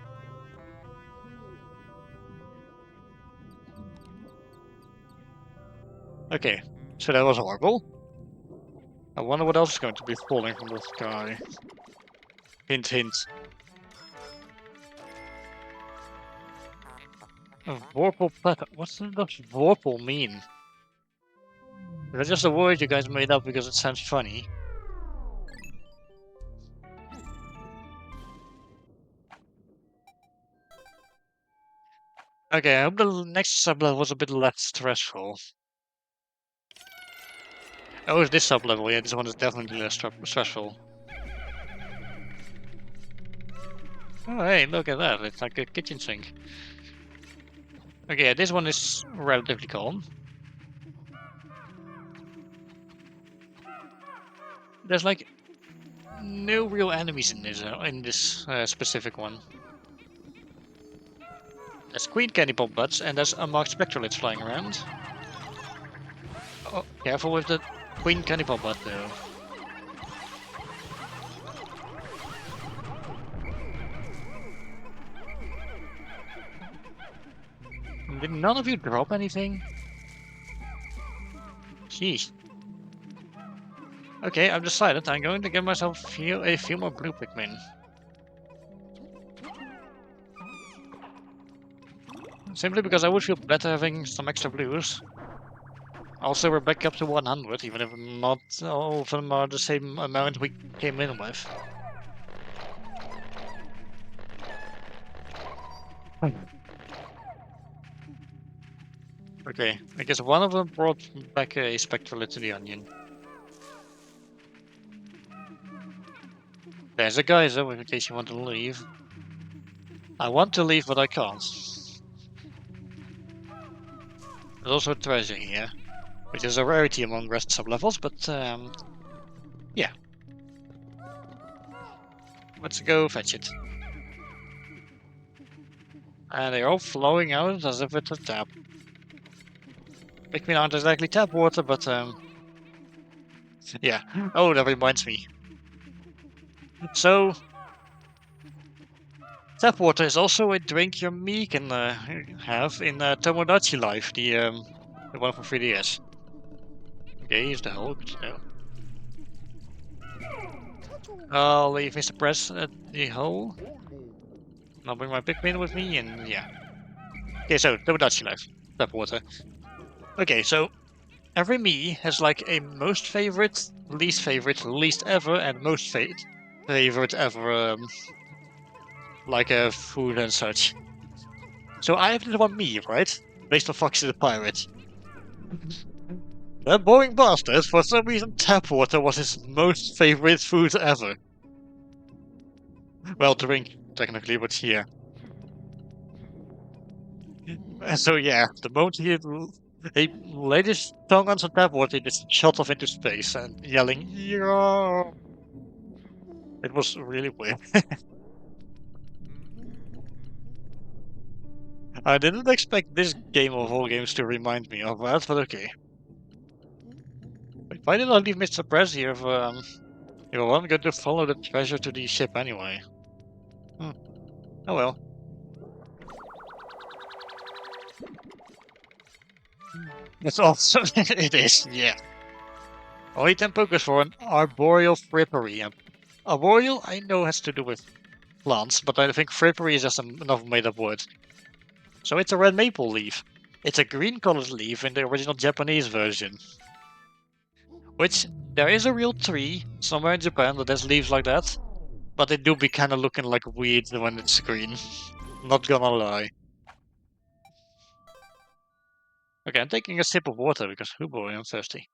Okay, so that was horrible. I wonder what else is going to be falling from the sky. Hint, hint. A Vorpal platter. What does Vorpal mean? Is that just a word you guys made up because it sounds funny? Okay, I hope the next sublevel was a bit less stressful. Oh, it's this sublevel. Yeah, this one is definitely less stressful. Oh, hey, look at that. It's like a kitchen sink. Okay, yeah, this one is relatively calm. There's like no real enemies in this specific one. There's Queen Candy Pop Butts and there's unmarked spectrolets flying around. Oh, careful with the Queen Candy Pop Butt though. Did none of you drop anything? Jeez. Okay, I've decided I'm going to give myself a few more blue Pikmin. Simply because I would feel better having some extra blues. Also, we're back up to 100, even if not all of them are the same amount we came in with. Okay, I guess one of them brought back a spectral to the onion. There's a geyser, in case you want to leave. I want to leave, but I can't. There's also a treasure here, which is a rarity among rest sublevels, but yeah. Let's go fetch it. And they're all flowing out as if it's a tap. Pikmin aren't exactly tap water, but yeah. Oh, that reminds me. So, tap water is also a drink your me can have in Tomodachi Life, the one from 3DS. Okay, here's the hole. Good to know. I'll leave Mr. Press at the hole. I'll bring my Pikmin with me, and yeah. Okay, so Tomodachi Life, tap water. Okay, so every me has like a most favorite, least ever, and most favorite ever, like a food and such. So I have this one me, right? Based on Foxy the Pirate. That boring bastard, for some reason, tap water was his most favorite food ever. Well, drink, technically, but yeah. So yeah, the moment he laid his tongue on some tap water, he just shot off into space and yelling, "Yeah!" It was really weird. I didn't expect this game of all games to remind me of that, but okay. Wait, why did I leave Mr. Press here if I wasn't going to follow the treasure to the ship anyway? Hmm. Oh well. That's also it is, yeah. Only 10 Pokers for an arboreal frippery. Arboreal, I know, has to do with plants, but I think frippery is just another made-up word. So it's a red maple leaf. It's a green-colored leaf in the original Japanese version. Which, there is a real tree somewhere in Japan that has leaves like that, but they do be kind of looking like weird when it's green. Not gonna lie. Okay, I'm taking a sip of water because, oh boy, I'm thirsty.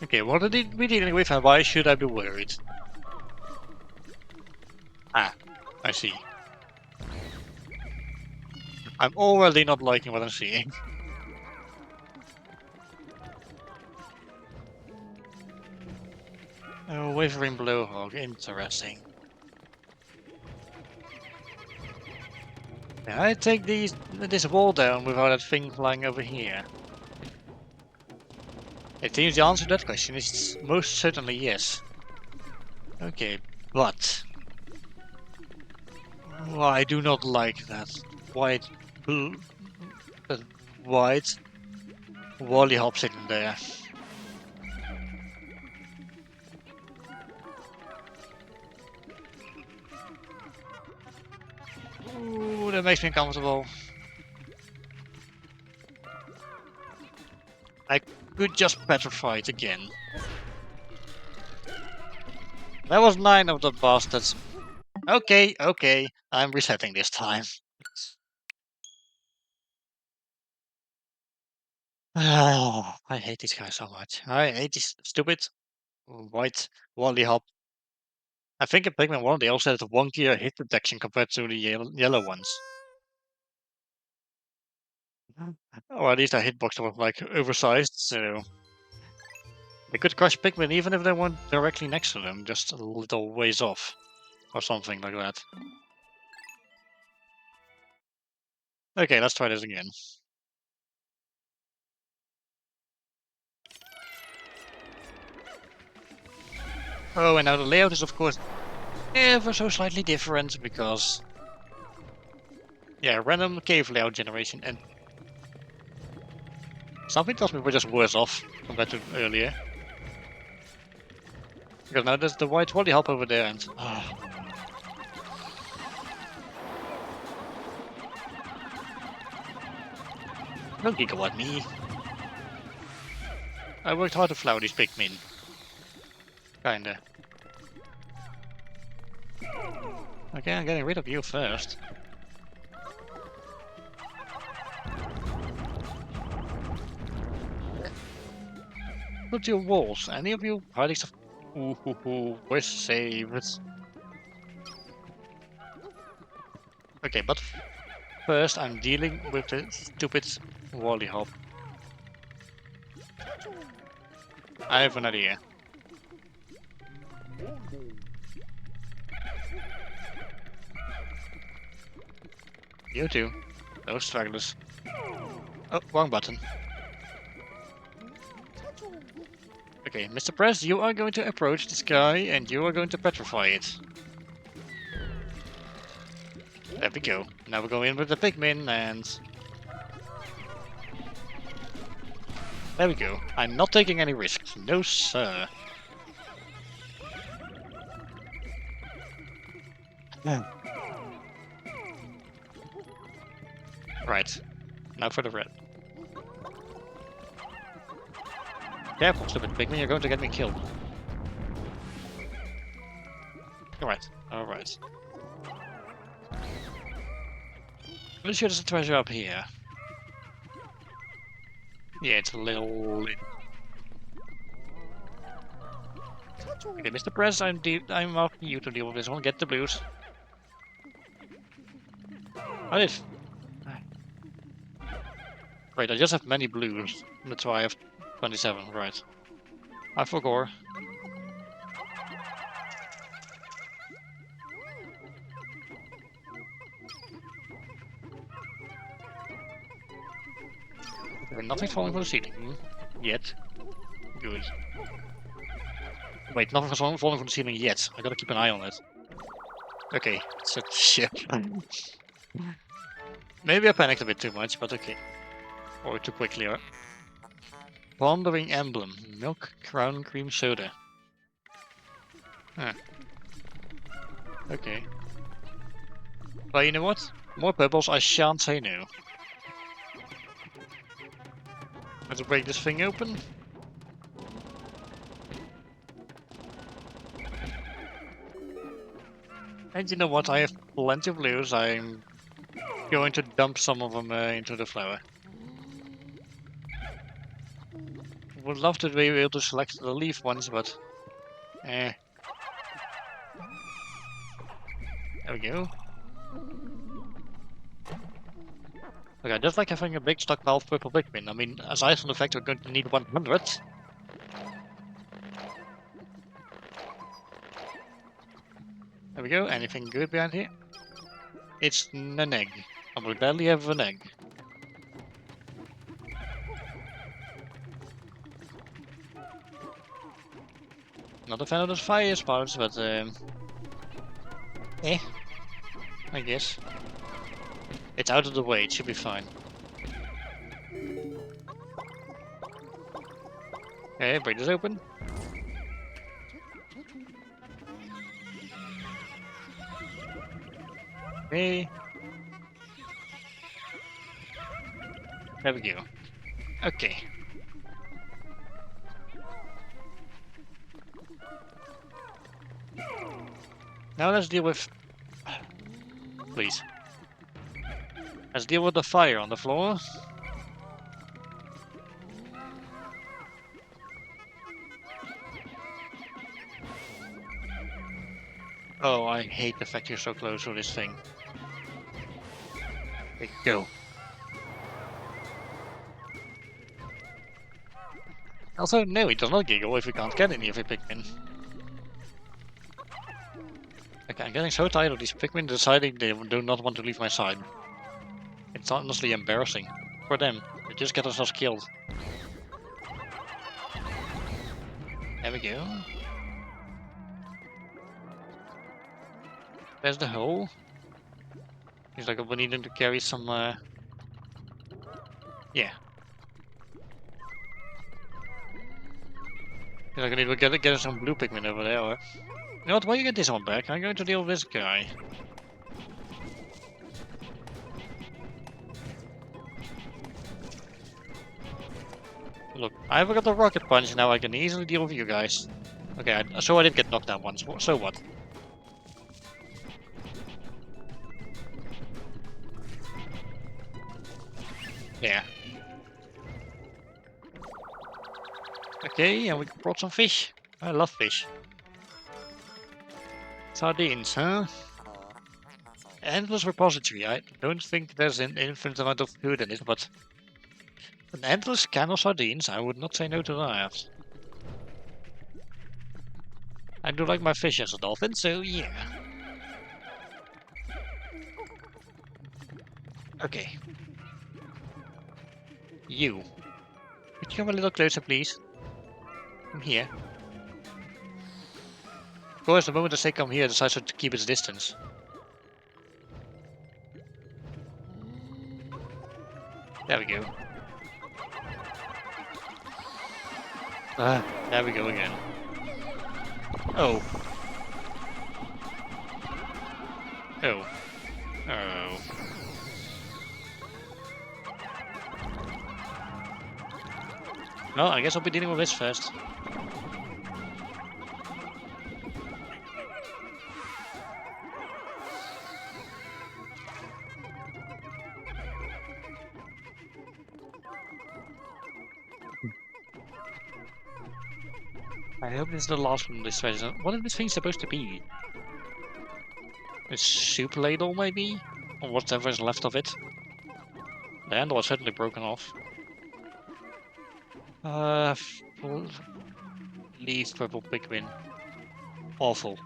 Okay, what are we dealing with and why should I be worried? Ah, I see. I'm already not liking what I'm seeing. Oh, wavering blowhog, interesting. Can I take this wall down without that thing flying over here? It seems the answer to that question is most certainly yes. Okay, but I do not like that white, that white Wally hop sitting there. Ooh, that makes me uncomfortable. I could just petrify it again. That was 9 of the bastards. Okay, I'm resetting this time. I hate this guy so much. I hate this stupid white Wally hop. I think in Pikmin 1 they also had a wonkier hit detection compared to the yellow ones. Or at least their hitbox was like oversized, so they could crush Pikmin even if they weren't directly next to them, just a little ways off. Or something like that. Okay, let's try this again. Oh, and now the layout is of course ever so slightly different because... yeah, random cave layout generation, and something tells me we're just worse off compared to earlier. Because now there's the white Wally hop over there and... don't giggle at me. I worked hard to flower these Pikmin. Kinda. Okay, I'm getting rid of you first. Look to your walls. Any of you hiding stuff? Ooh, we're saved. Okay, but first I'm dealing with the stupid Wally hop. I have an idea. You too. Those stragglers. Oh, wrong button. Okay, Mr. Press, you are going to approach this guy and you are going to petrify it. There we go. Now we go in with the Pikmin and... there we go. I'm not taking any risks. No, sir. Right. Now for the red. Careful, stupid Pikmin, you're going to get me killed. Alright. Pretty sure there's a treasure up here. Yeah, it's a little... okay, Mr. Press, I'm asking you to deal with this one. Get the blues. I did. Great, I just have many blues. That's why I have 27, right. I forgot. Okay, nothing's falling from the ceiling yet. Good. Wait, nothing's falling from the ceiling yet. I gotta keep an eye on it. Okay, it's a ship. Maybe I panicked a bit too much, but okay. Or too quickly. Or... Wandering Emblem. Milk Crown Cream Soda. Huh. Okay. But you know what? More pebbles, I shan't say no. Let's break this thing open. And you know what? I have plenty of blues. I'm going to dump some of them into the flower. Would love to be able to select the leaf ones, but... There we go. Okay, I just like having a big stockpile of purple Pikmin. I mean, aside from the fact we're going to need 100. There we go. Anything good behind here? It's an egg. And we barely have an egg. Not a fan of those fire spouts, but I guess. It's out of the way, it should be fine. Okay, break this open. Okay. There we go. Okay. Now let's deal with... Please. Let's deal with the fire on the floor. Oh, I hate the fact you're so close to this thing. Okay, go. Also, no, it does not giggle if we can't get any of the Pikmin. Okay, I'm getting so tired of these Pikmin deciding they do not want to leave my side. It's honestly embarrassing. For them. They just get themselves killed. There we go. There's the hole. Seems like we need them to carry some, yeah. Seems like I need to get some blue Pikmin over there, or... You know what, while you get this one back, I'm going to deal with this guy. Look, I've got the rocket punch now, I can easily deal with you guys. Okay, so I did get knocked down once, so what? Yeah. Okay, and we brought some fish. I love fish. Sardines, huh? Endless repository. I don't think there's an infinite amount of food in it, but... An endless can of sardines, I would not say no to that. I do like my fish as a dolphin, so yeah. Okay. You. Could you come a little closer, please? Come here. Of course, the moment I say come here, it decides to keep its distance. There we go. There we go again. Oh. Oh. Oh. Well, I guess I'll be dealing with this first. I hope this is the last one of this treasure. What is this thing supposed to be? A soup ladle, maybe? Or whatever is left of it? The handle was certainly broken off. Full leaf purple Pikmin. Awful.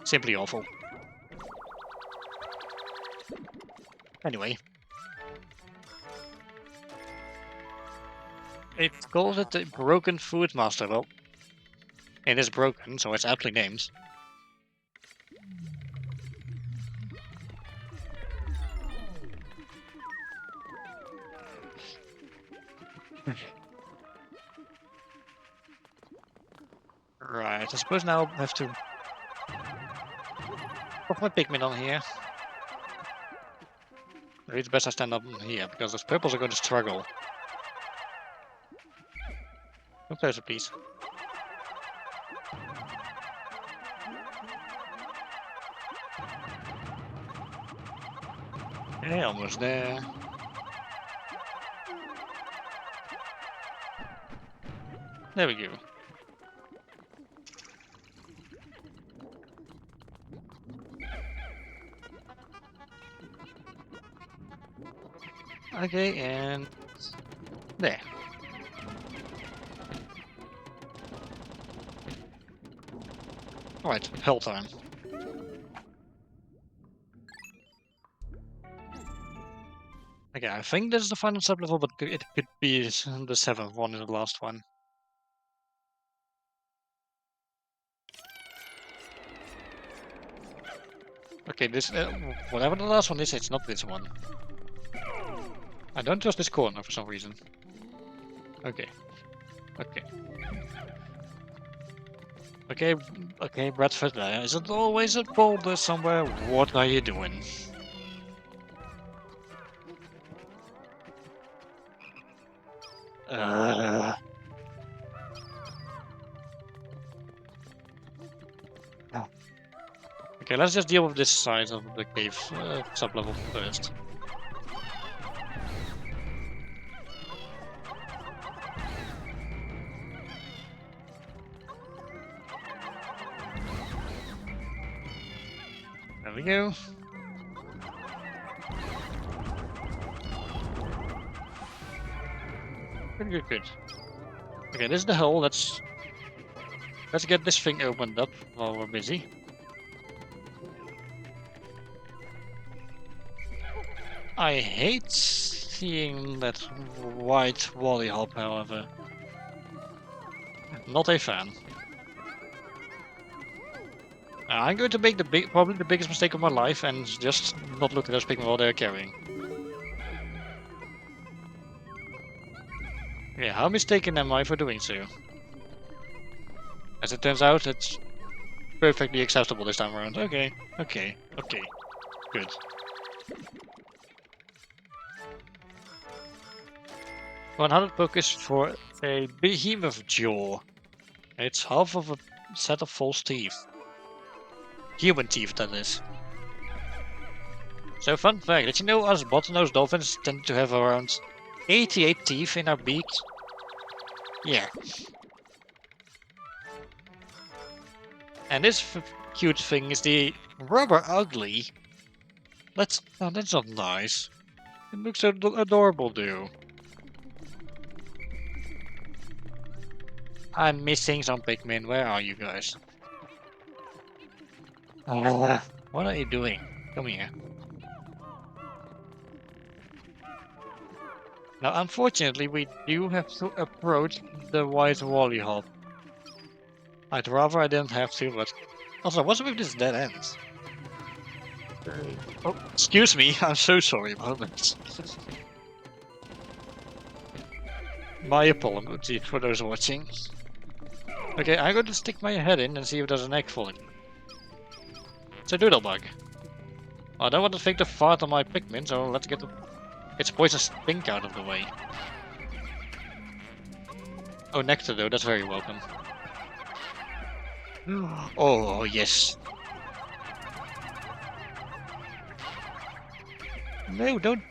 Simply awful. Anyway. It calls it the Broken Food Master. Well, it is broken, so it's aptly named. Right, I suppose now I have to put my Pikmin on here. Maybe it's best I stand up here, because those purples are going to struggle. Come closer, please. Okay, almost there. There we go. Okay, and there. Alright, hell time. Okay, I think this is the final sub-level, but it could be the 7th one in the last one. Okay, this whatever the last one is, it's not this one. I don't trust this corner for some reason. Okay. Okay. Okay, Bradford, is it always a boulder somewhere? What are you doing? Okay, let's just deal with this side of the cave sub-level first. There we go. Good. Okay, this is the hole. Let's get this thing opened up while we're busy. I hate seeing that white wally hop, however. Not a fan. I'm going to make probably the biggest mistake of my life and just not look at those Pikmin while they're carrying. Yeah, how mistaken am I for doing so? As it turns out, it's perfectly acceptable this time around. Okay. Good. $100 focus for a behemoth jaw. It's half of a set of false teeth. Human teeth, that is. So, fun fact, did you know us bottlenose dolphins tend to have around 88 teeth in our beaks? Yeah. And this cute thing is the rubber ugly. That's not nice. It looks so adorable, dude. I'm missing some Pikmin. Where are you guys? What are you doing? Come here. Now, unfortunately, we do have to approach the white wally hop. I'd rather I didn't have to, but... Also, what's with this dead ends? Oh, excuse me, I'm so sorry about this. My apologies for those watching. Okay, I'm going to stick my head in and see if there's an egg falling. It's a doodlebug. I don't want to take the fart on my Pikmin, so let's get its poisonous stink out of the way. Oh, nectar though, that's very welcome. Oh, yes. No, don't.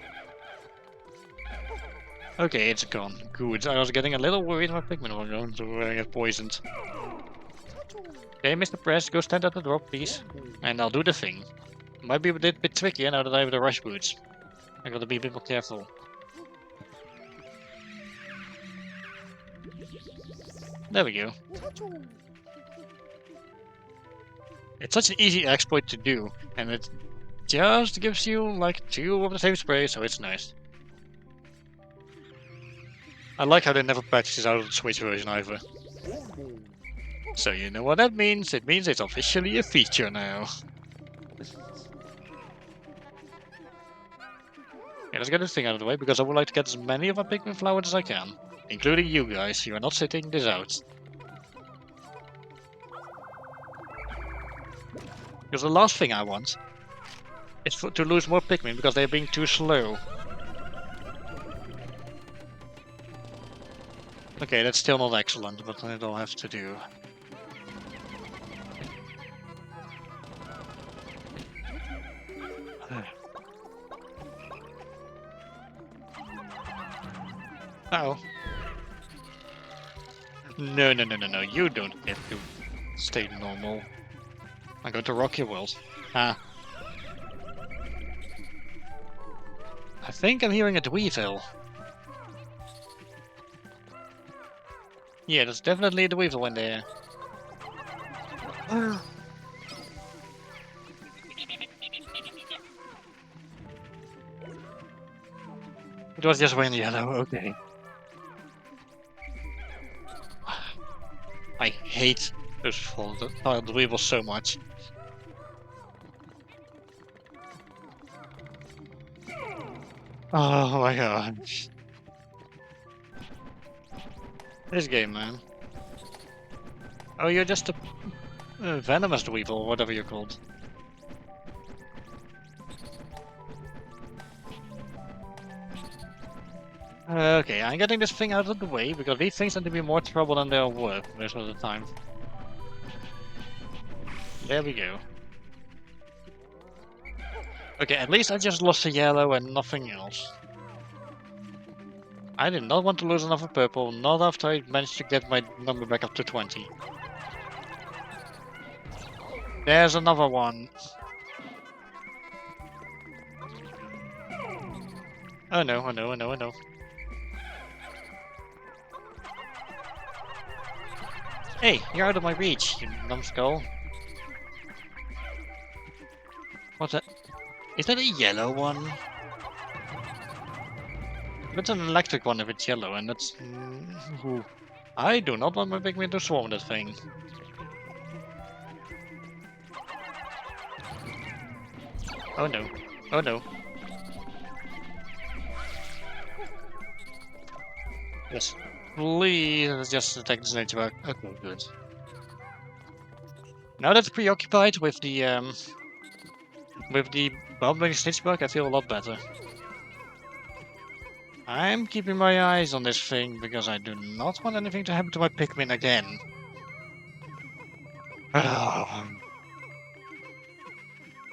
Okay, it's gone. Good. I was getting a little worried my Pikmin were going to get poisoned. Okay, Mr. Press, go stand at the door, please. And I'll do the thing. Might be a bit trickier now that I have the rush boots. I gotta be a bit more careful. There we go. It's such an easy exploit to do, and it just gives you like 2 of the same spray, so it's nice. I like how they never patched this out of the Switch version either. So you know what that means? It means it's officially a feature now. Yeah, let's get this thing out of the way, because I would like to get as many of my Pikmin flowers as I can. Including you guys, you are not sitting this out. Because the last thing I want is to lose more Pikmin because they're being too slow. Okay, that's still not excellent, but it'll have to do. Uh-oh. No, no, no, no, no, you don't get to stay normal. I'm going to rock your world. Ah. I think I'm hearing a Dweevil. Yeah, that's definitely a Dweevil in there. It was just wind yellow, okay. I hate those Dweevils so much. Oh my god. This game, man. Oh, you're just a venomous Dweevil, whatever you're called. Okay, I'm getting this thing out of the way, because these things tend to be more trouble than they're worth most of the time. There we go. Okay, at least I just lost a yellow and nothing else. I did not want to lose another purple, not after I managed to get my number back up to 20. There's another one. Oh no, oh no, oh no, oh no. Hey, you're out of my reach, you numbskull. What's that? Is that a yellow one? That's an electric one if it's yellow, and that's... Ooh. I do not want my Pikmin to swarm that thing. Oh no. Oh no. Yes. Please, just attack the snake bug. Okay, good. Now that I'm preoccupied with the bubbling snitch bug, I feel a lot better. I'm keeping my eyes on this thing because I do not want anything to happen to my Pikmin again.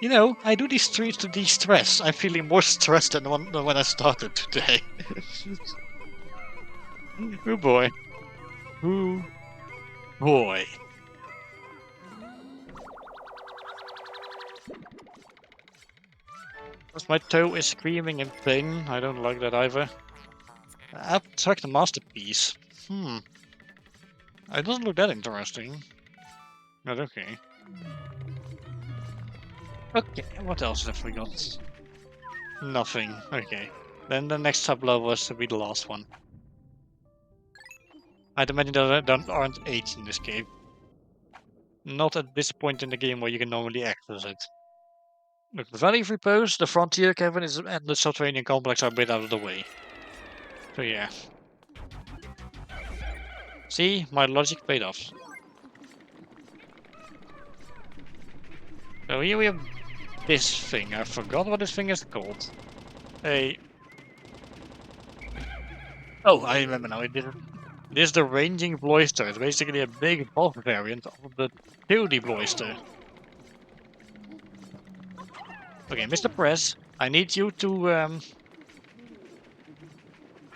You know, I do these streets to de-stress. I'm feeling more stressed than when I started today. Oh boy. Oh boy. Because my toe is screaming in pain. I don't like that either. Abstract masterpiece. It doesn't look that interesting. But okay. Okay, what else have we got? Nothing. Okay. Then the next tableau was to be the last one. I'd imagine there aren't 8 in this game. Not at this point in the game where you can normally access it. Look, the Valley of Repose, the Frontier Cavern, and the subterranean complex are a bit out of the way. So yeah. See, my logic paid off. So here we have this thing. I forgot what this thing is called. Oh, I remember now. This is the Ranging Bloister. It's basically a big boss variant of the 2D Bloister. Okay, Mr. Press, I need you to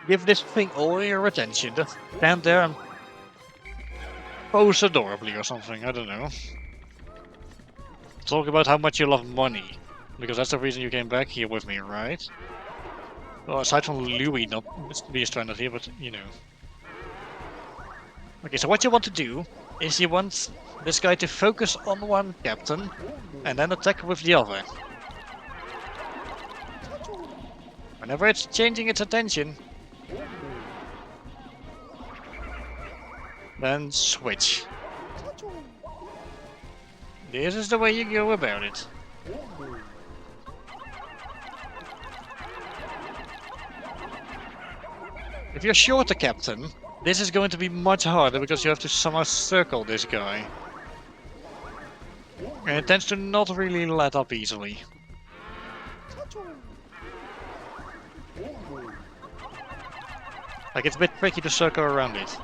give this thing all your attention. Just stand there and pose adorably or something. I don't know. Talk about how much you love money, because that's the reason you came back here with me, right? Well, aside from Louis not being stranded here, but you know. Okay, so what you want to do is you want this guy to focus on one captain and then attack with the other. Whenever it's changing its attention, then switch. This is the way you go about it. If you're short a captain, this is going to be much harder because you have to somehow circle this guy. And it tends to not really let up easily. Like, it's a bit tricky to circle around it.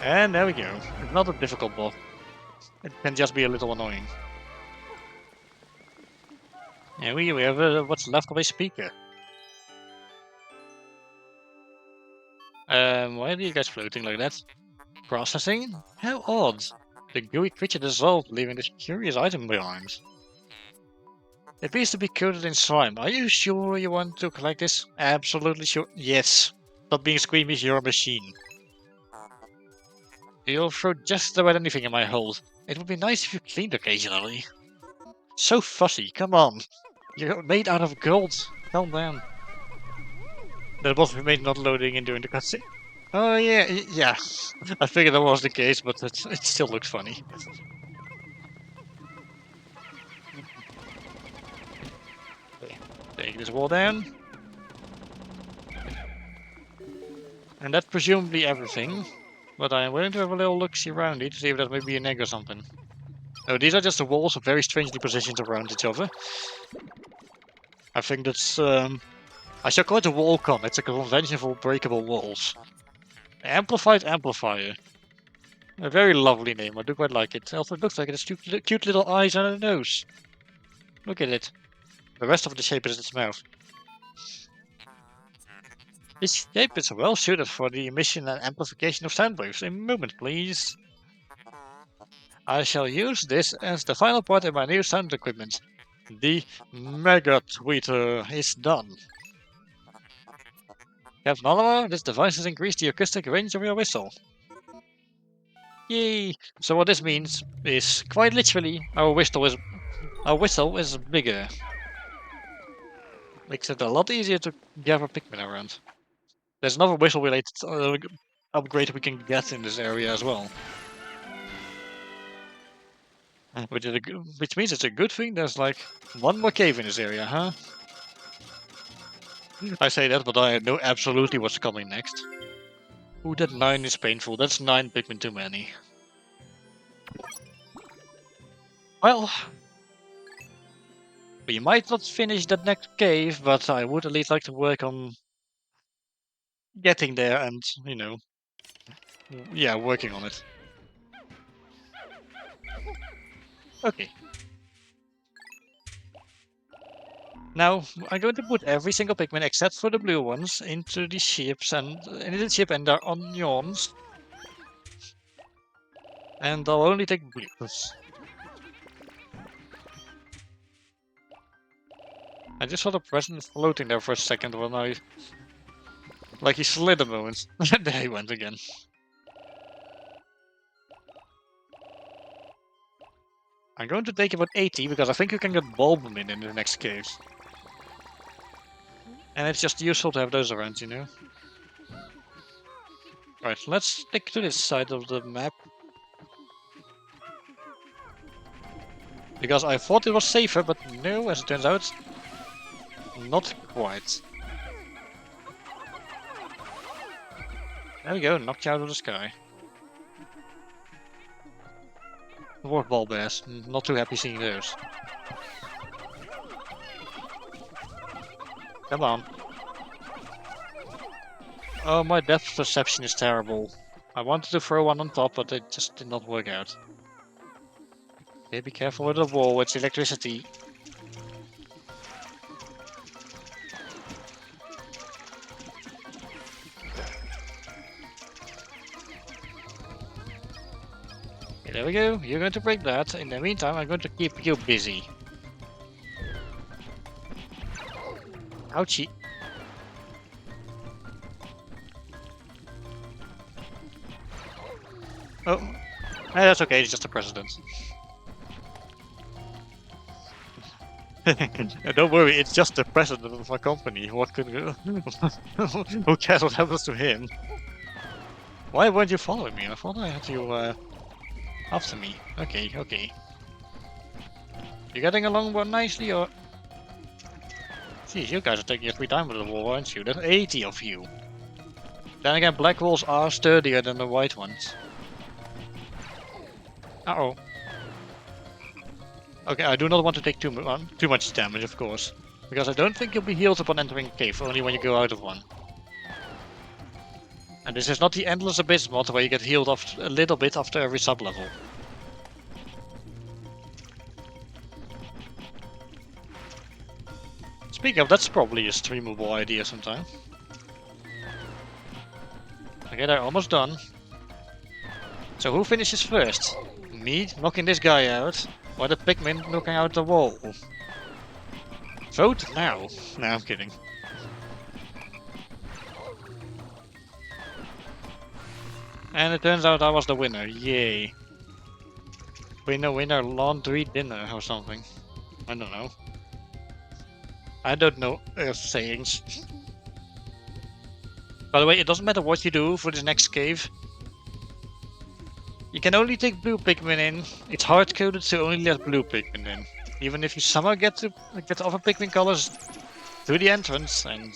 And there we go. It's not a difficult boss. It can just be a little annoying. And we have what's left of a speaker. Why are you guys floating like that? Processing? How odd. The gooey creature dissolved, leaving this curious item behind. It appears to be coated in slime. Are you sure you want to collect this? Absolutely sure. Yes. Stop being squeamish, you're a machine. You'll throw just about anything in my hold. It would be nice if you cleaned occasionally. So fussy, come on. You're made out of gold. Calm down. That was made not loading in during the cutscene. Oh yeah, yeah. I figured that was the case, but it still looks funny. Take this wall down. And that's presumably everything. But I am willing to have a little look-see around it to see if that may be an egg or something. Oh, these are just the walls, very strangely positioned around each other. I think that's, I shall call it a wall con. It's a convention for breakable walls. Amplified Amplifier. A very lovely name, I do quite like it. Also, it looks like it has cute little eyes and a nose. Look at it. The rest of the shape is its mouth. This shape is well suited for the emission and amplification of sound waves. A moment, please. I shall use this as the final part in my new sound equipment. The Mega Tweeter is done. Captain Oliver, this device has increased the acoustic range of your whistle. Yay! So what this means is, quite literally, our whistle is bigger. Makes it a lot easier to gather Pikmin around. There's another whistle-related upgrade we can get in this area as well. Which means it's a good thing there's like one more cave in this area, huh? I say that, but I know absolutely what's coming next. Ooh, that 9 is painful. That's 9 Pikmin too many. Well, we might not finish that next cave, but I would at least like to work on getting there and, you know, yeah, working on it. Okay. Now, I'm going to put every single Pikmin except for the blue ones into the ships and their onions. And I'll only take blues. I just saw the president floating there for a second when like he slid a moment. There he went again. I'm going to take about 80 because I think you can get Bulbmin in the next cave. And it's just useful to have those around, you know? Right, let's stick to this side of the map. Because I thought it was safer, but no, as it turns out, not quite. There we go, knocked you out of the sky. Dwarf ball bears, not too happy seeing those. Come on. Oh, my depth perception is terrible. I wanted to throw one on top, but it just did not work out. Okay, be careful with the wall, it's electricity. Okay, there we go, you're going to break that. In the meantime, I'm going to keep you busy. Ouchie. Oh, that's okay, it's just a precedent. Don't worry, it's just the president of my company. What could who cares what happens to him? Why weren't you following me? I thought I had you after me. Okay, okay. You getting along well nicely, or? Jeez, you guys are taking your free time with the wall, aren't you? There's 80 of you. Then again, black walls are sturdier than the white ones. Uh-oh. Okay, I do not want to take too much damage, of course. Because I don't think you'll be healed upon entering a cave, only when you go out of one. And this is not the Endless Abyss mod where you get healed off a little bit after every sub-level. Speaking of, that's probably a streamable idea sometime. Okay, they're almost done. So who finishes first? Me knocking this guy out, or the Pikmin knocking out the wall? Vote now. No, I'm kidding. And it turns out I was the winner. Yay. Winner, winner, laundry dinner or something. I don't know. I don't know sayings. By the way, it doesn't matter what you do for this next cave. You can only take blue Pikmin in. It's hard-coded to only let blue Pikmin in. Even if you somehow get the other Pikmin colors through the entrance and,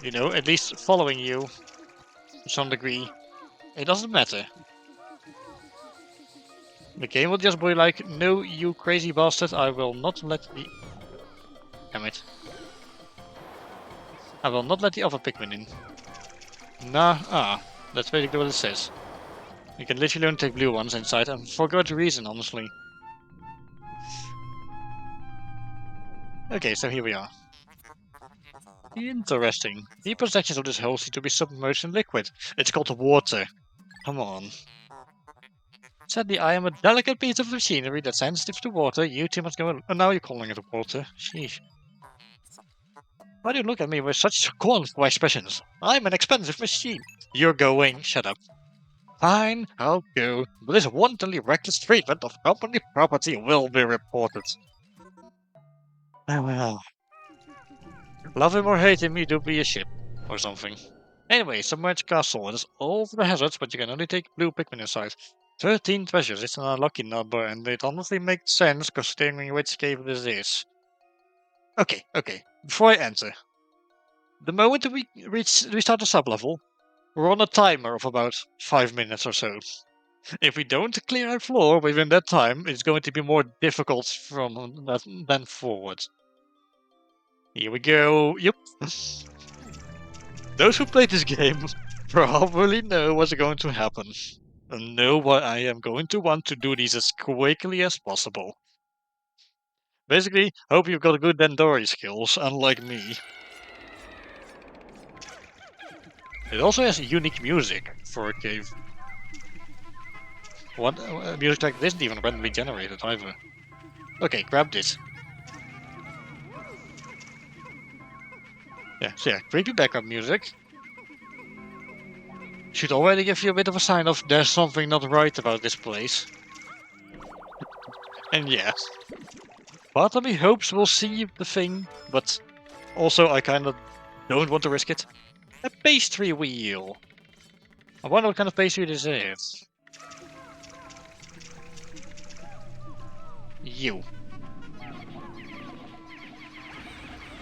you know, at least following you to some degree, it doesn't matter. The game will just be like, no, you crazy bastard, I will not let the... Damn it. I will not let the other Pikmin in. Nah, that's basically what it says. You can literally only take blue ones inside, and for good reason, honestly. Okay, so here we are. Interesting. Deeper sections of this hole seem to be submerged in liquid. It's called water. Come on. Sadly, I am a delicate piece of machinery that's sensitive to water. You two must go. Oh, now you're calling it water. Sheesh. Why do you look at me with such scornful expressions? I'm an expensive machine. You're going. Shut up. Fine, I'll go. But this wantonly reckless treatment of company property will be reported. Well. Love him or hate him, you do be a ship. Or something. Anyway, submerged castle. It is all for the hazards, but you can only take blue Pikmin inside. 13 treasures. It's an unlucky number, and it honestly makes sense considering which cave this is. Okay. Before I enter. The moment we start the sub-level, we're on a timer of about 5 minutes or so. If we don't clear our floor within that time, it's going to be more difficult from that than forward. Here we go. Yep. Those who played this game probably know what's going to happen. And know why I am going to want to do these as quickly as possible. Basically, hope you've got good Dandori skills, unlike me. It also has unique music for a cave. What music like this isn't even randomly generated either. Okay, grab this. Yeah, so yeah, creepy background music. Should already give you a bit of a sign of there's something not right about this place. And yeah. Part of me hopes we'll see the thing, but also I kinda don't want to risk it. A pastry wheel! I wonder what kind of pastry this is. You.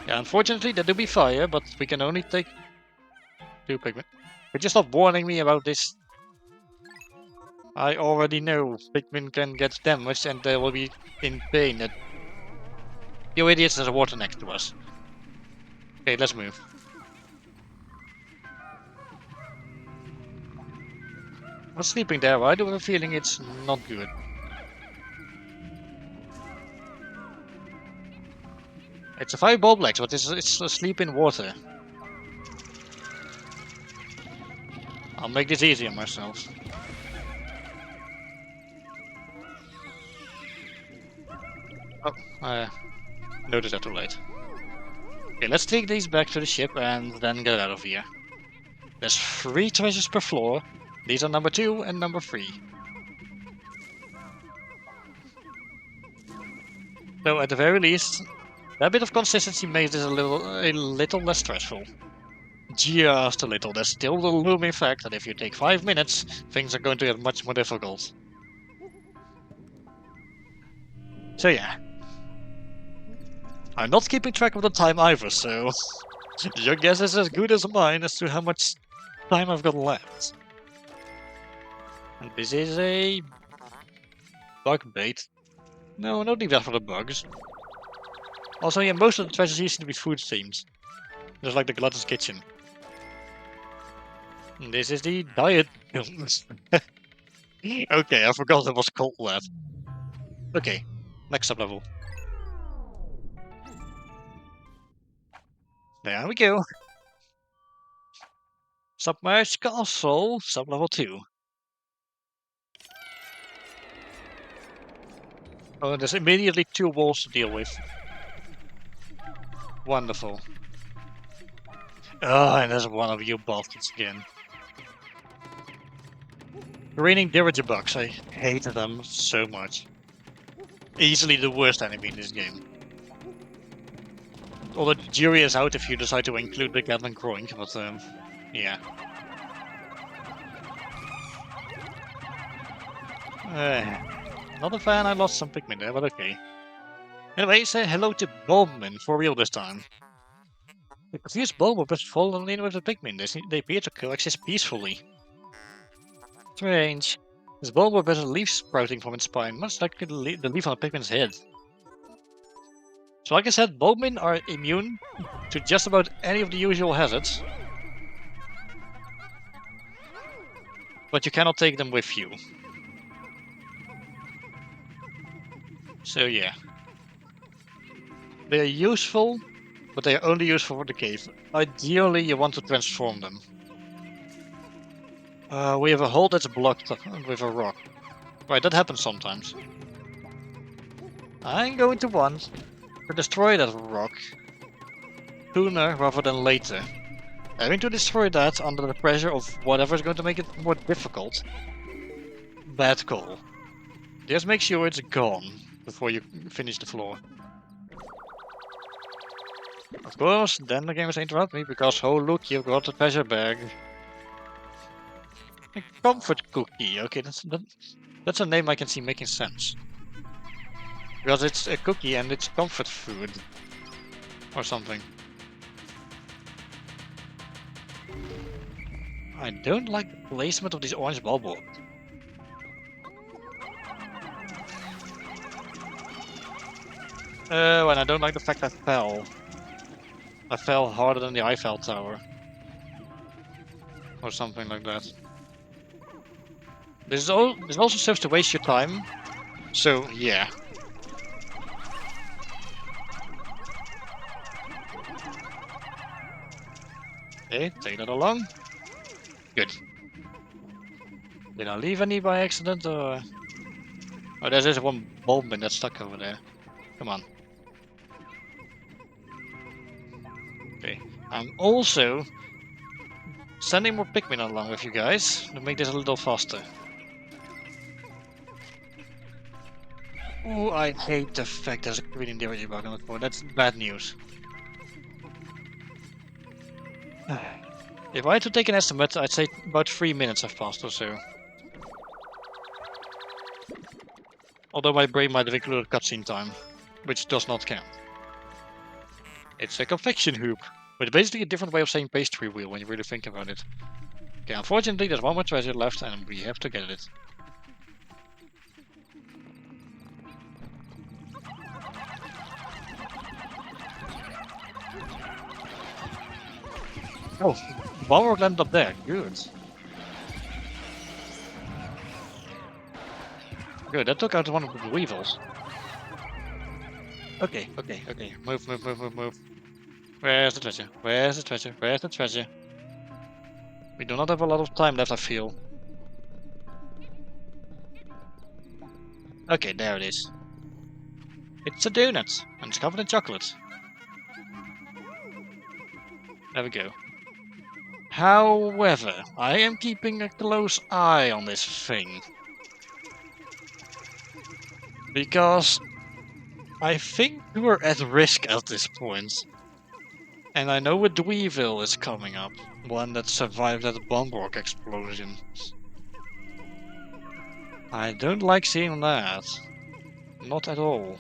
Yeah, unfortunately there do be fire, but we can only take 2 Pikmin. Could you stop warning me about this? I already know Pikmin can get damaged and they will be in pain. You idiots, there's a water next to us. Okay, let's move. I was sleeping there, but I do have a feeling it's not good. It's a fireball black, but it's asleep in water. I'll make this easy on myself. Oh, I noticed that too late. Okay, let's take these back to the ship and then get out of here. There's 3 treasures per floor. These are number 2 and number 3. So at the very least, that bit of consistency makes this a little less stressful. just a little. There's still the looming fact that if you take 5 minutes, things are going to get much more difficult. So yeah. I'm not keeping track of the time either, so your guess is as good as mine as to how much time I've got left. And this is a bug bait. No, don't need that for the bugs. Also, yeah, most of the treasures here seem to be food themed. Just like the Glutton's Kitchen. And this is the diet. Okay, I forgot it was called that. Okay, next sub-level. There we go. Submerged Castle, sub-level 2. Oh, there's immediately 2 walls to deal with. Wonderful. Oh, and there's one of you bastards again. Raining dirigible bugs, I hated them so much. Easily the worst enemy in this game. Although the jury is out if you decide to include the Gatling Groink, but yeah. Not a fan, I lost some Pikmin there, but okay. Anyway, say hello to Bulbmin, for real this time. The confused Bulb has fallen in with the Pikmin. They appear to coexist peacefully. Strange. This Bulb has a leaf sprouting from its spine, much like the leaf on a Pikmin's head. So like I said, Bulbmin are immune to just about any of the usual hazards. But you cannot take them with you. So yeah. They are useful, but they are only useful for the cave. Ideally, you want to transform them. We have a hole that's blocked with a rock. Right, that happens sometimes. I'm going to want to destroy that rock sooner rather than later. Having to destroy that under the pressure of whatever is going to make it more difficult. Bad call. Just make sure it's gone before you finish the floor. Of course, then the game is interrupt me because oh look, you've got a treasure bag. A comfort cookie. Okay, that's a name I can see making sense. Because it's a cookie and it's comfort food. Or something. I don't like the placement of these orange bubbles. Oh, and I don't like the fact I fell. I fell harder than the Eiffel Tower. Or something like that. This also serves to waste your time. So, yeah. Okay, take that along. Good. Did I leave any by accident or... Oh, there's just one Bulbmin that's stuck over there. Come on. Okay. I'm also sending more Pikmin along with you guys to make this a little faster. Ooh, I hate the fact there's a green dirigible bug on the board. That's bad news. If I had to take an estimate, I'd say about 3 minutes have passed or so. Although my brain might have included cutscene time, which does not count. It's a confection hoop, but basically a different way of saying pastry wheel when you really think about it. Okay, unfortunately there's one more treasure left and we have to get it. Oh, Balrog landed up there. Good. Good, that took out one of the weevils. Okay. Move. Where's the treasure? Where's the treasure? Where's the treasure? We do not have a lot of time left, I feel. Okay, there it is. It's a donut, and it's covered in chocolate. There we go. However, I am keeping a close eye on this thing. Because I think we're at risk at this point. And I know a Dweevil is coming up. One that survived that bomb rock explosion. I don't like seeing that. Not at all.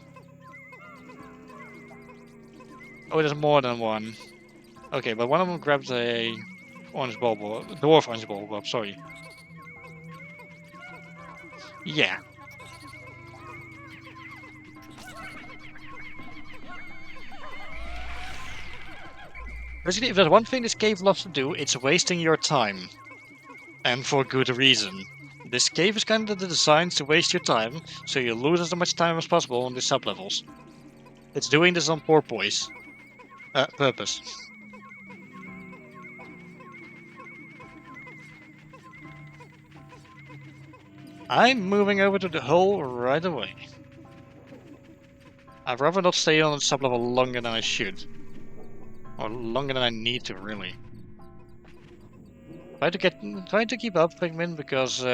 Oh, there's more than one. Okay, but one of them grabs a orange bulb, dwarf orange bulb, sorry. Yeah. Basically, if there's one thing this cave loves to do, it's wasting your time. And for good reason. This cave is kind of designed to waste your time, so you lose as much time as possible on the sub-levels. It's doing this on purpose. I'm moving over to the hole right away. I'd rather not stay on the sub-level longer than I should. Or longer than I need to, really. Try to keep up, Pikmin, because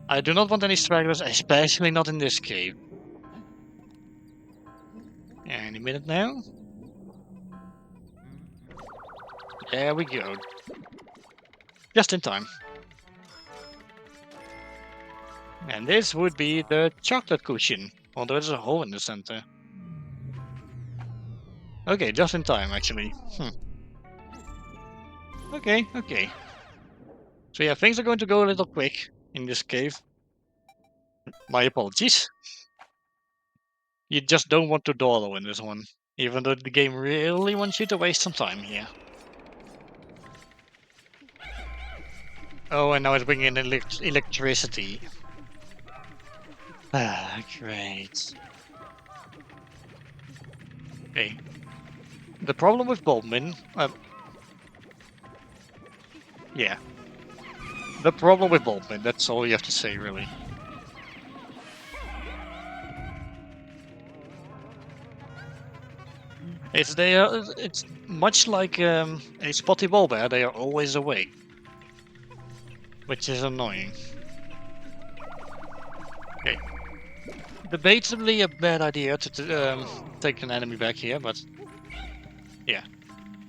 I do not want any stragglers, especially not in this cave. Any minute now? There we go. Just in time. And this would be the chocolate cushion, although there's a hole in the center. Okay, just in time, actually. Okay. So yeah, things are going to go a little quick in this cave. My apologies. You just don't want to dawdle in this one, even though the game really wants you to waste some time here. Oh, and now it's bringing in electricity. Ah, great. Okay. The problem with Bulbmin... yeah. The problem with Bulbmin, that's all you have to say, really. It's much like a spotty bulbear, they are always awake. Which is annoying. Okay. Debatably a bad idea to take an enemy back here, but... yeah.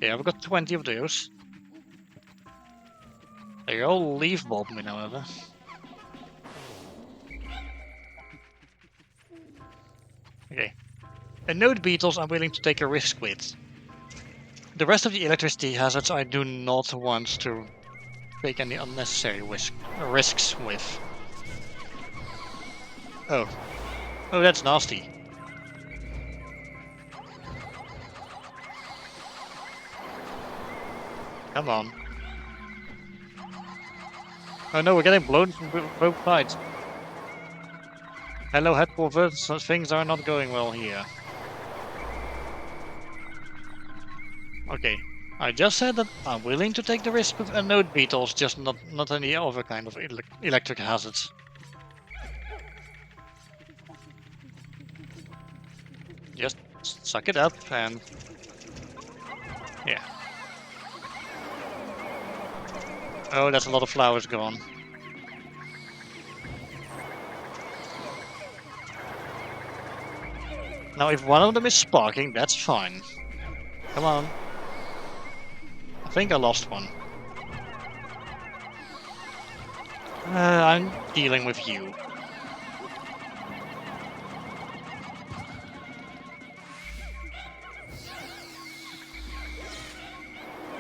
Yeah, I've got 20 of those. They all leave Bulbmin, however. Okay. And node beetles I'm willing to take a risk with. The rest of the electricity hazards I do not want to take any unnecessary risks with. Oh. Oh, that's nasty. Come on. Oh no, we're getting blown from both sides. Hello, headquarters. Things are not going well here. Okay. I just said that I'm willing to take the risk with node beetles, just not any other kind of electric hazards. Just suck it up and... yeah. Oh, that's a lot of flowers gone. Now, if one of them is sparking, that's fine. Come on. I think I lost one. I'm dealing with you.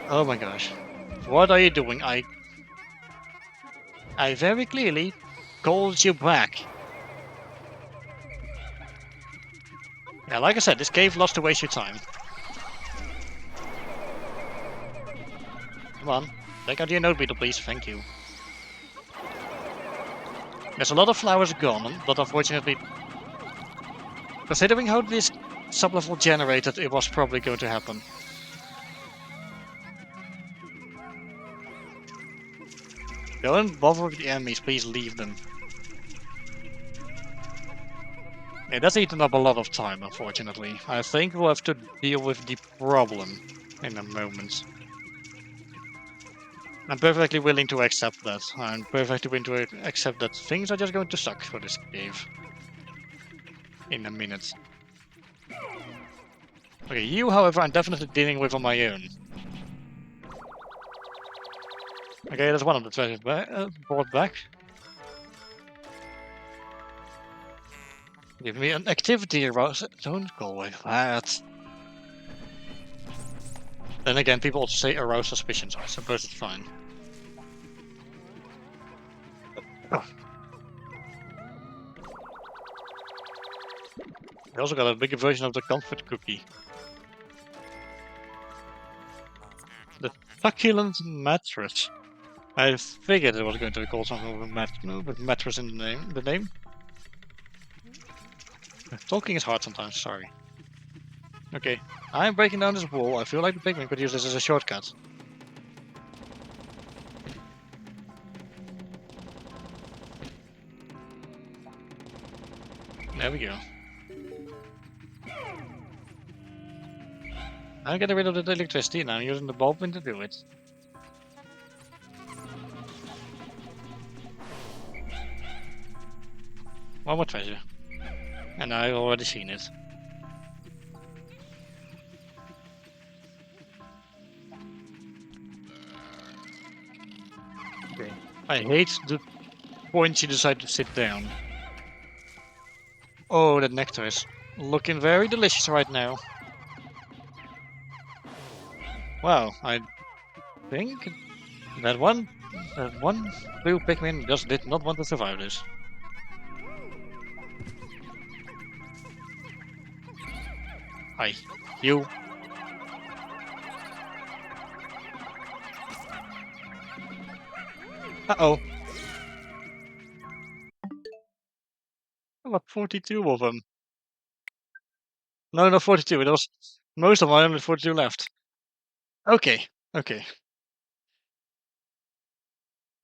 Oh my gosh. What are you doing? I very clearly called you back. Yeah, like I said, this cave loves to waste your time. Come on, take out your node beetle, please. Thank you. There's a lot of flowers gone, but unfortunately, considering how this sub-level generated, it was probably going to happen. Don't bother with the enemies, please leave them. Yeah, that's eaten up a lot of time, unfortunately. I think we'll have to deal with the problem in a moment. I'm perfectly willing to accept that. I'm perfectly willing to accept that things are just going to suck for this cave. In a minute. Okay, you, however, I'm definitely dealing with on my own. Okay, that's one of the treasures brought back. Give me an activity arouse. Don't go with that. Then again, people also say arouse suspicion, so I suppose it's fine. Oh. I also got a bigger version of the comfort cookie. The succulent mattress. I figured it was going to be called something with mattress in the name. Talking is hard sometimes, sorry. Okay, I'm breaking down this wall. I feel like the Pikmin could use this as a shortcut. There we go. I'm getting rid of the electricity and I'm using the bulb to do it. One more treasure. And I've already seen it. Okay. I hate the point you decide to sit down. Oh, that nectar is looking very delicious right now. Wow, I think that one blue Pikmin just did not want to survive this. Hi, you. Uh-oh. I got 42 of them. No, not 42. It was most of my only 42 left. Okay, okay.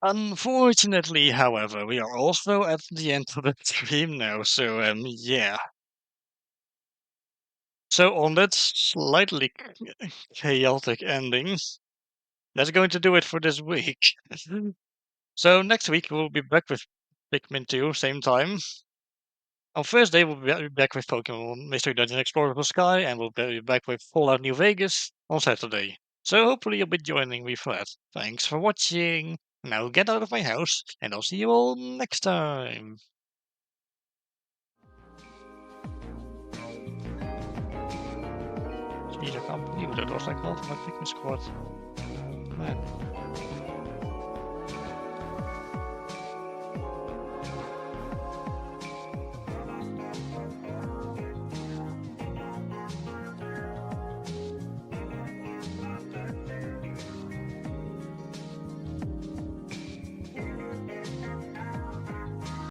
Unfortunately, however, we are also at the end of the stream now, so yeah. So on that slightly chaotic ending, that's going to do it for this week. So next week we'll be back with Pikmin 2, same time. On Thursday we'll be back with Pokemon Mystery Dungeon Explorable Sky, and we'll be back with Fallout New Vegas on Saturday. So hopefully you'll be joining me for that. Thanks for watching. Now get out of my house, and I'll see you all next time. Jeez, I can't believe that was like half of my Pikmin squad. Man.